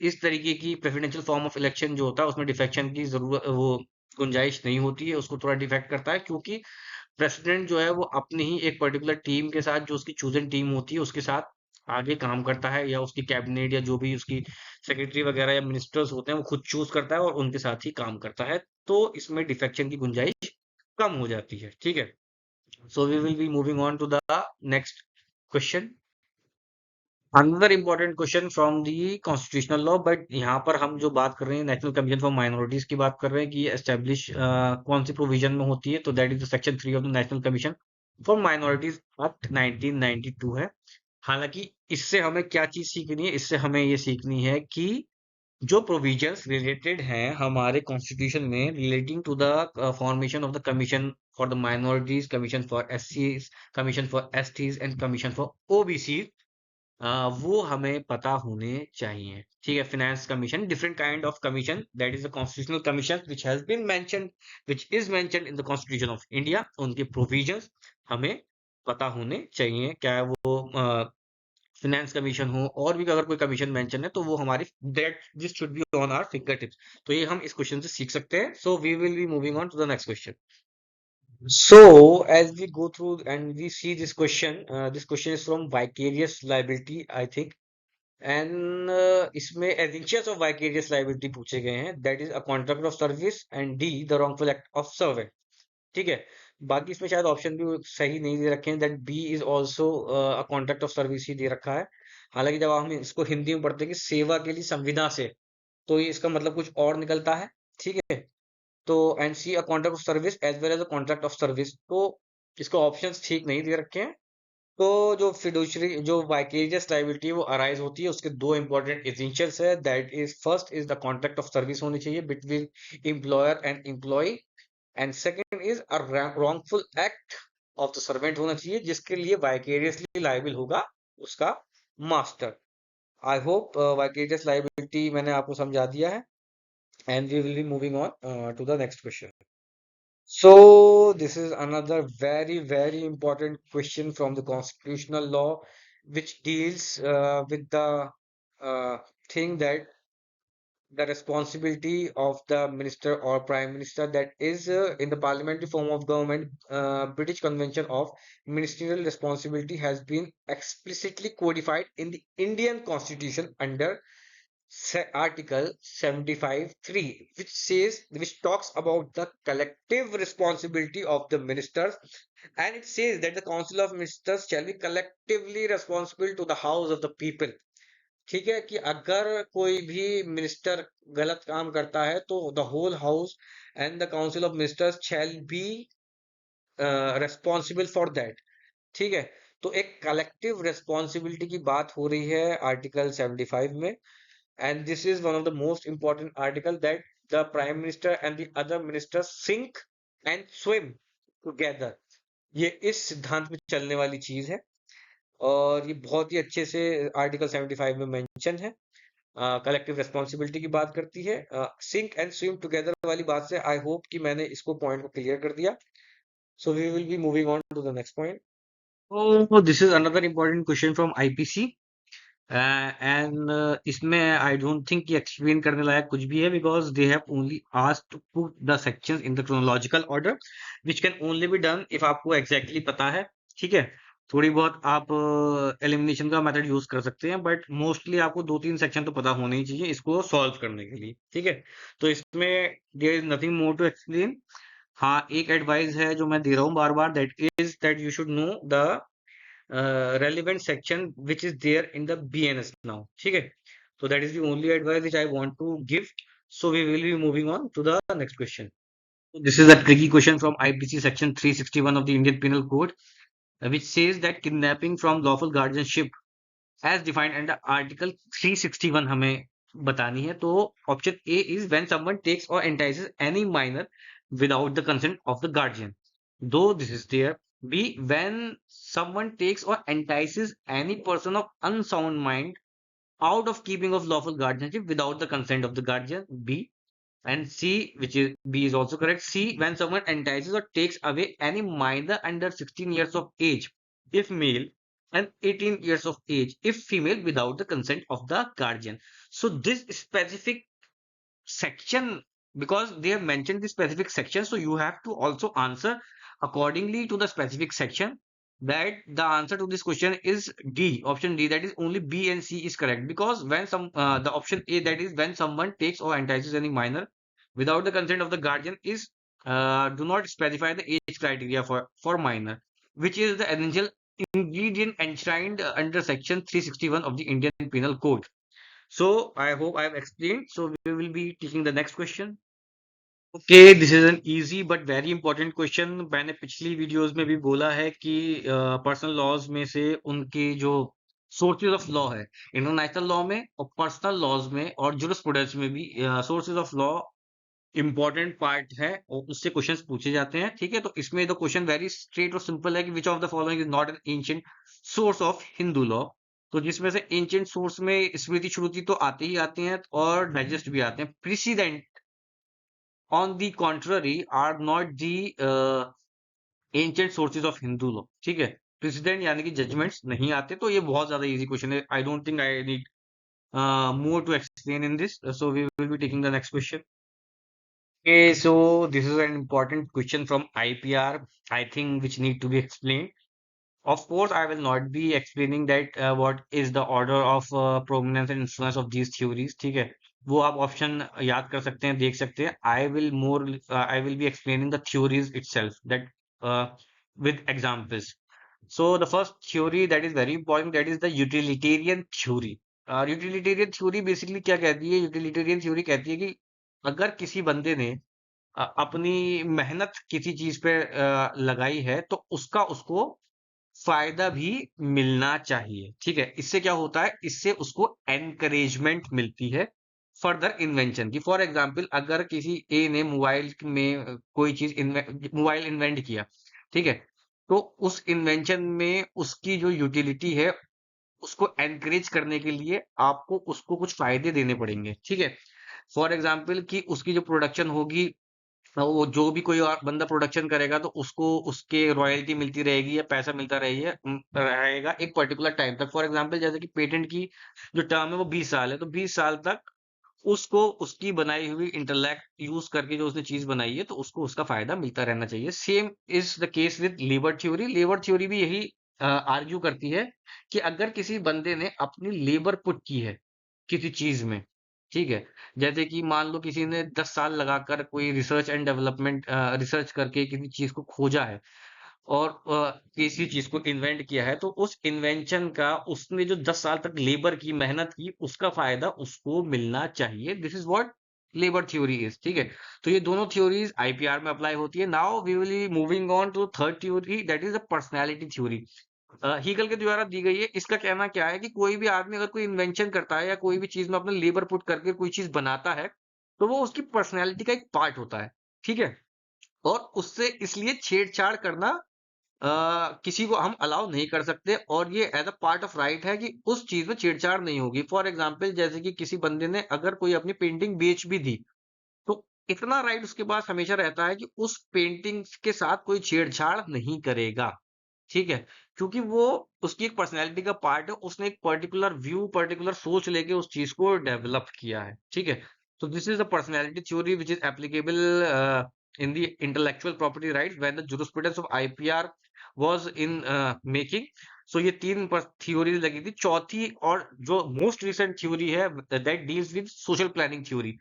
इस तरीके की प्रेसिडेंशियल फॉर्म ऑफ इलेक्शन जो होता है उसमें डिफेक्शन की जरूरत, वो गुंजाइश नहीं होती है, उसको थोड़ा डिफेक्ट करता है, क्योंकि प्रेसिडेंट जो है वो अपनी ही एक पर्टिकुलर टीम के साथ, जो उसकी चूजन टीम होती है उसके साथ आगे काम करता है, या उसकी कैबिनेट या जो भी उसकी सेक्रेटरी वगैरह या मिनिस्टर्स होते हैं वो खुद चूज करता है और उनके साथ ही काम करता है। तो इसमें डिफेक्शन की गुंजाइश कम हो जाती है। ठीक है, so we will be moving on to the next question. Another important question from the constitutional law, but यहाँ पर हम जो बात कर रहे हैं नेशनल कमीशन फॉर माइनॉरिटीज की बात कर रहे हैं कि एस्टेब्लिश कौन सी प्रोविजन में होती है, तो that is the section 3 of the national commission for minorities act 1992 है। हालांकि इससे हमें क्या चीज सीखनी है, इससे हमें ये सीखनी है कि जो प्रोविजंस रिलेटेड हैं हमारे कॉन्स्टिट्यूशन में relating to the formation of the commission for the minorities, commission for एससीज, commission for STs and commission for OBC, वो हमें पता होने चाहिए। ठीक है, finance commission, different kind of commission, that is the constitutional commission which has been mentioned, which is mentioned in the constitution of India, उनके प्रोविजंस हमें पता होने चाहिए। क्या वो फिनेंस कमीशन हो और भी अगर कोई कमीशन मेंशन है तो वो हमारी that this should be on our fingertips. तो ये हम इस क्वेश्चन से सीख सकते हैं। So we will be moving on to the next question. So, as we go through and we see this question is from vicarious liability, I think, and इसमें essentials of vicarious liability पूछे गए हैं, that is a contract of service and D, the wrongful act of servant। ठीक है, बाकी इसमें शायद ऑप्शन भी सही नहीं दे रखे हैं, that B is also a contract of service ही दे रखा है। हालांकि जब हम इसको हिंदी में पढ़ते हैं कि सेवा के लिए संविदा से, तो ये इसका मतलब कुछ और निकलता है। ठीक है, तो and C a contract of service as well as a contract of service, तो इसके ऑप्शंस ठीक नहीं दे रखे हैं। तो जो फिडुशरी जो वाइकेरियस लायबिलिटी वो अराइज होती है, उसके दो इंपॉर्टेंट एसेंशियल्स है, that is first is the contract of service होनी चाहिए between employer and employ, and second is a wrongful act of the servant होना चाहिए, जिसके लिए वाइकेरियसली लायबल होगा उसका master. I hope vicarious liability मैंने आपको समझा दिया है, and we will be moving on to the next question. So this is another very important question from the constitutional law, which deals with the uh, thing that the responsibility of the minister or prime minister, that is in the parliamentary form of government, British Convention of Ministerial Responsibility has been explicitly codified in the Indian Constitution under Article 75(3), which talks about the collective responsibility of the ministers, and it says that the council of ministers shall be collectively responsible to the house of the people। ठीक है, कि अगर कोई भी मिनिस्टर गलत काम करता है तो the whole house and the council of ministers shall be responsible for that. ठीक है, तो एक कलेक्टिव रेस्पॉन्सिबिलिटी की बात हो रही है आर्टिकल 75 में, and this is one of the most important article, that the prime minister and the other ministers sink and swim together। ये इस सिद्धांत में चलने वाली चीज है और ये बहुत ही अच्छे से आर्टिकल 75 में मेंशन है। कलेक्टिव रिस्पॉन्सिबिलिटी की बात करती है। सिंक एंड स्विम टुगेदर वाली बात से आई होप कि मैंने इसको पॉइंट को क्लियर कर दिया। So we will be moving on to the next point. Oh, this is another important question from IPC. And इसमें आई डोंट थिंक ये एक्सप्लेन करने लायक कुछ भी है because they have only asked to put the sections in the chronological order which can only be done if आपको एग्जैक्टली पता है। ठीक है, थोड़ी बहुत आप एलिमिनेशन का मेथड यूज कर सकते हैं बट मोस्टली आपको 2-3 सेक्शन तो पता होने ही चाहिए इसको सॉल्व करने के लिए। ठीक है, तो इसमें there is nothing more to explain. हाँ, एक एडवाइस है जो मैं दे रहा हूँ बार बार, that is that you should know the relevant section which is there in the BNS now. ठीक है, so that is the only advice which I want to give. So we will be moving on to the next question. So this is a tricky question from IPC section 361 of the Indian Penal Code, which says that kidnapping from lawful guardianship as defined under Article 361 हमें बतानी है। तो option A is when someone takes or entices any minor without the consent of the guardian. Though this is there. B, when someone takes or entices any person of unsound mind out of keeping of lawful guardianship without the consent of the guardian. B. And C, which is B is also correct. C, when someone entices or takes away any minor under 16 years of age, if male, and 18 years of age, if female, without the consent of the guardian. So this specific section, because they have mentioned the specific section, so you have to also answer accordingly to the specific section. That the answer to this question is D, option D, that is only B and C is correct, because when the option A, that is when someone takes or entices any minor without the consent of the guardian, is do not specify the age criteria for minor, which is the essential ingredient enshrined under section 361 of the Indian Penal Code. So I hope I have explained. So we will be taking the next question. Okay, this is an easy but very important question. मैंने पिछली वीडियोस में भी बोला है कि पर्सनल लॉज में से उनके जो सोर्सेज ऑफ लॉ है, इंटरनेशनल लॉ में और पर्सनल लॉज में और जुरिस्प्रूडेंस में भी sources of law important part है और उससे क्वेश्चंस पूछे जाते हैं। ठीक है, तो इसमें द क्वेश्चन वेरी स्ट्रेट और सिंपल है कि which of the following is not an ancient source of Hindu law. तो जिसमें से एंशिएंट सोर्स में स्मृति श्रुति तो आते ही आते हैं और डाइजेस्ट भी आते हैं। Precedent on the contrary are not the ancient sources of Hindu law. ठीक है, प्रेसिडेंट यानी कि जजमेंट्स नहीं आते। तो ये बहुत ज्यादा इजी क्वेश्चन है। आई don't think I need more to explain in this. So we will be taking the next question. Okay, so this is an important question from IPR, I think, which need to be explained. Of course, I will not be explaining that what is the order of prominence and influence of these theories. ठीक है, वो आप ऑप्शन याद कर सकते हैं, देख सकते हैं. I will be explaining the theories itself that with examples. So the first theory that is very important, that is the utilitarian theory. Utilitarian theory basically क्या कहती है? Utilitarian theory कहती है कि अगर किसी बंदे ने अपनी मेहनत किसी चीज पे लगाई है तो उसका उसको फायदा भी मिलना चाहिए। ठीक है, इससे क्या होता है? इससे उसको एनकरेजमेंट मिलती है फर्दर इन्वेंशन की। फॉर एग्जाम्पल, अगर किसी ए ने मोबाइल में कोई चीज मोबाइल इन्वेंट किया, ठीक है, तो उस इन्वेंशन में उसकी जो यूटिलिटी है उसको एनकरेज करने के लिए आपको उसको कुछ फायदे देने पड़ेंगे। ठीक है, फॉर एग्जाम्पल कि उसकी जो प्रोडक्शन होगी, वो जो भी कोई और बंदा प्रोडक्शन करेगा तो उसको उसके रॉयल्टी मिलती रहेगी या पैसा मिलता रहेगा एक पर्टिकुलर टाइम तक। फॉर एग्जांपल, जैसे कि पेटेंट की जो टर्म है वो 20 साल है, तो 20 साल तक उसको उसकी बनाई हुई इंटेलेक्ट यूज करके जो उसने चीज बनाई है तो उसको उसका फायदा मिलता रहना चाहिए। Same is the case with labour theory. Labour theory भी यही आर्ग्यू करती है कि अगर किसी बंदे ने अपनी लेबर पुट की है किसी चीज में, ठीक है, जैसे कि मान लो किसी ने 10 साल लगाकर कोई रिसर्च एंड डेवलपमेंट रिसर्च करके किसी चीज को खोजा है और किसी चीज को इन्वेंट किया है, तो उस इन्वेंशन का उसने जो 10 साल तक लेबर की मेहनत की उसका फायदा उसको मिलना चाहिए। This is what labour theory is. ठीक है, तो ये दोनों थ्योरीज आईपीआर में अप्लाई होती है। Now we will be moving on to third theory, that is the personality theory. Hegel के द्वारा दी गई है। इसका कहना क्या है कि कोई भी आदमी अगर कोई इन्वेंशन करता है या कोई भी चीज में अपना लेबर पुट करके कोई चीज बनाता है तो वो उसकी पर्सनैलिटी का एक पार्ट होता है। ठीक है, और उससे इसलिए छेड़छाड़ करना किसी को हम अलाउ नहीं कर सकते, और ये as a part of right है कि उस चीज में छेड़छाड़ नहीं होगी। फॉर एग्जाम्पल, जैसे कि किसी बंदे ने अगर कोई अपनी पेंटिंग बेच भी दी, तो इतना राइट उसके पास हमेशा रहता है कि उस पेंटिंग के साथ कोई छेड़छाड़ नहीं करेगा, ठीक है? क्योंकि वो उसकी एक पर्सनैलिटी का पार्ट है, उसने एक पर्टिकुलर व्यू, पर्टिकुलर सोच लेके उस चीज़ को डेवलप किया है, ठीक है? So this is the personality theory which is applicable in the intellectual property rights when the jurisprudence of IPR was in making. So ये 3 थ्योरीज लगी थी। चौथी और जो मोस्ट रिसेंट थ्योरी है, that deals with social planning theory.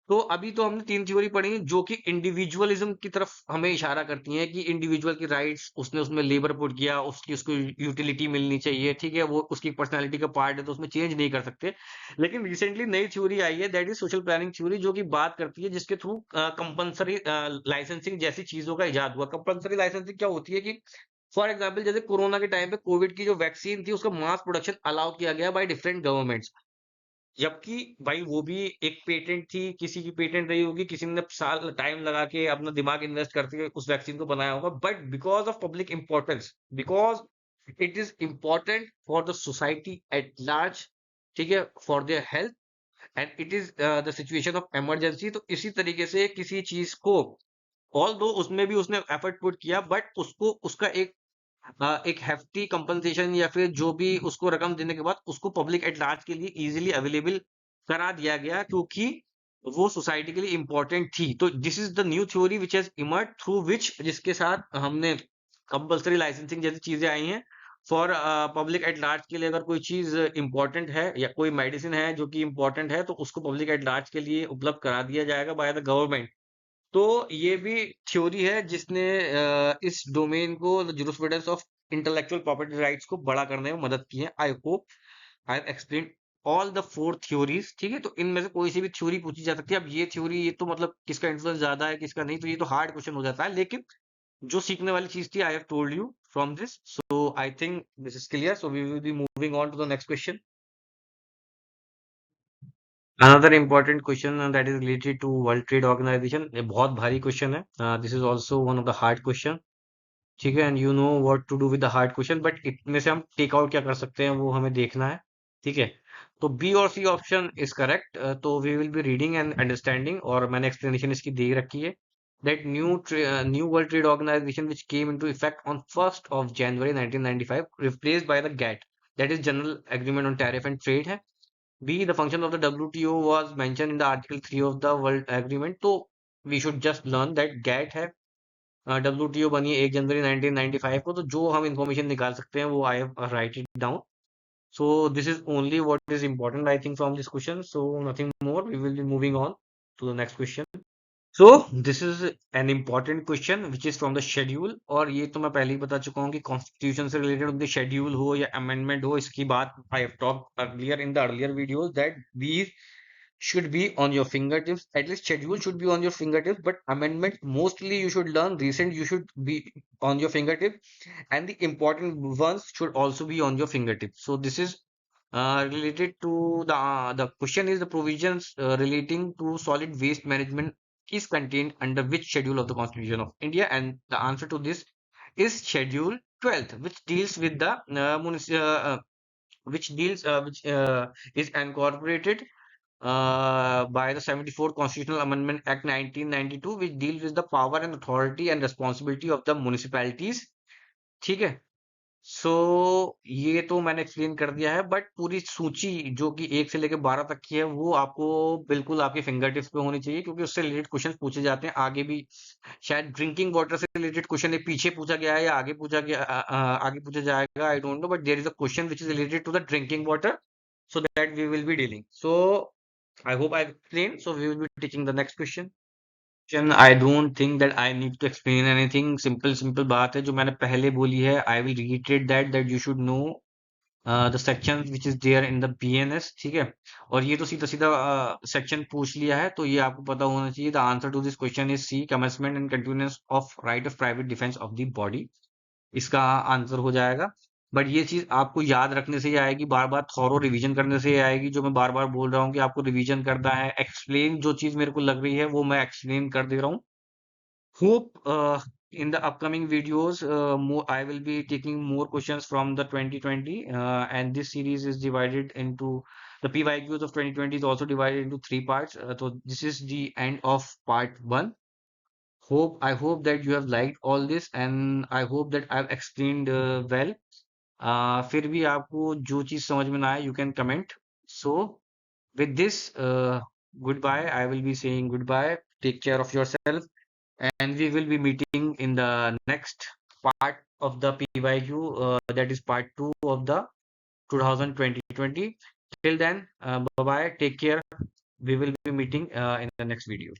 तो अभी तो हमने 3 थ्योरी पढ़ी जो कि इंडिविजुअलिज्म की तरफ हमें इशारा करती हैं कि इंडिविजुअल की राइट्स, उसने उसमें लेबर पुट किया, उसकी उसको यूटिलिटी मिलनी चाहिए, ठीक है? वो उसकी पर्सनैलिटी का पार्ट है, तो उसमें चेंज नहीं कर सकते। लेकिन रिसेंटली नई थ्योरी आई है, that is social planning theory, जो कि बात करती है जिसके थ्रू कंपल्सरी लाइसेंसिंग जैसी चीजों का इजाद हुआ। कंपल्सरी लाइसेंसिंग क्या होती है कि फॉर एग्जाम्पल, जैसे कोरोना के टाइम पे कोविड की जो वैक्सीन थी, उसका मास प्रोडक्शन अलाउ किया गया बाय डिफरेंट गवर्नमेंट्स। जबकि भाई वो भी एक पेटेंट थी, किसी की पेटेंट रही होगी, किसी ने साल टाइम लगा के अपना दिमाग इन्वेस्ट करके उस वैक्सीन को बनाया होगा, but because of public importance, because it is important for the society at large, ठीक है, for their health, and it is the situation of emergency. तो इसी तरीके से किसी चीज को, ऑल दो उसमें भी उसने एफर्ट पुट किया, बट उसको उसका एक हेफ्टी कंपनसेशन या फिर जो भी उसको रकम देने के बाद उसको पब्लिक एट लार्ज के लिए इजीली अवेलेबल करा दिया गया, क्योंकि वो सोसाइटी के लिए इंपॉर्टेंट थी। तो this is the new theory which has emerge through which, जिसके साथ हमने कंपल्सरी लाइसेंसिंग जैसी चीजें आई हैं फॉर पब्लिक एट लार्ज के लिए। अगर कोई चीज इंपॉर्टेंट है या कोई मेडिसिन है जो कि इंपॉर्टेंट है, तो उसको पब्लिक एट लार्ज के लिए उपलब्ध करा दिया जाएगा बाय द गवर्नमेंट। तो ये भी थ्योरी है जिसने इस डोमेन को, the jurisprudence of intellectual property rights को बड़ा करने में मदद की है। I hope I have explained all the 4 theories, ठीक है? तो इनमें से कोई सी भी थ्योरी पूछी जा सकती है। अब ये थ्योरी, ये तो मतलब किसका इन्फ्लुएंस ज्यादा है किसका नहीं, तो ये तो हार्ड क्वेश्चन हो जाता है, लेकिन जो सीखने वाली चीज थी, I have told you from this, so I think this is clear. So we will be moving on to the next question. Another important question that is related to World Trade Organization, ये बहुत भारी क्वेश्चन है। This is also one of the hard question, ठीक है? And you know what to do with the hard question, but इसमें से हम टेक आउट क्या कर सकते हैं वो हमें देखना है, ठीक है? तो बी और सी ऑप्शन इज करेक्ट। तो we will be reading and understanding, और मैंने एक्सप्लेनेशन इसकी दे रखी है। That new world trade organization which came into effect on 1st of January 1995 replaced by the GATT, that is general agreement on tariff and trade है। B, the function of the WTO was mentioned in the Article 3 of the World Agreement. तो we should just learn that GATT है। WTO बनी है 1 जनवरी 1995 को। तो जो हम इंफॉर्मेशन निकाल सकते हैं वो I have write it down. So this is only what is important I think from this question. So nothing more. We will be moving on to the next question. So this is an important question which is from the schedule, और ये तो मैं पहले ही बता चुका हूँ कि कॉन्स्टिट्यूशन से रिलेटेड उनके शेड्यूल हो या अमेंडमेंट हो, इसकी बात I have talked earlier in the earlier videos that these should be on your fingertips. At least schedule should be on your fingertips, but amendment mostly you should learn. Recent you should be on your fingertips, and the important ones should also be on your fingertips. So this is related to the question is the provisions relating to solid waste management is contained under which schedule of the Constitution of India, and the answer to this is Schedule 12th, which deals with the which is incorporated by the 74th Constitutional Amendment Act 1992, which deals with the power and authority and responsibility of the municipalities, ठीक है? सो ये तो मैंने एक्सप्लेन कर दिया है, बट पूरी सूची जो कि 1 से लेकर 12 तक की है वो आपको बिल्कुल आपके फिंगर टिप्स पे होनी चाहिए, क्योंकि उससे रिलेटेड क्वेश्चन पूछे जाते हैं आगे भी। शायद ड्रिंकिंग वाटर से रिलेटेड क्वेश्चन एक पीछे पूछा गया है या आगे पूछा गया, आगे पूछा जाएगा, I don't know, but there is a question which is related to the drinking water, so that we will be dealing. So I hope I explained. So we will be taking the next question. I don't think that I need to explain anything. Simple बात है जो मैंने पहले बोली है. I will reiterate that you should know the section which is there in the BNS, ठीक है? और ये तो सीधा सीधा सेक्शन पूछ लिया है, तो ये आपको पता होना चाहिए. The answer to this question is C, commencement and continuance of right of private defense of the body. इसका आंसर हो जाएगा। बट ये चीज आपको याद रखने से ही आएगी, बार बार थॉरो रिवीजन करने से ही आएगी, जो मैं बार बार बोल रहा हूँ कि आपको रिवीजन करना है। एक्सप्लेन जो चीज मेरे को लग रही है वो मैं एक्सप्लेन कर दे रहा हूँ। Hope in the upcoming videos, I will be taking more questions from the 2020, and this series is divided into the PYQs of 2020 is also divided into three parts. So this is the end of part one. I hope that you have liked all this, and I hope that I've explained well. फिर भी आपको जो चीज समझ में ना आए, you can comment. So with this, goodbye. I will be saying goodbye. Take care of yourself, and we will be meeting in the next part of the PYQ. That is part two of the 2020. Till then, bye bye. Take care. We will be meeting in the next video.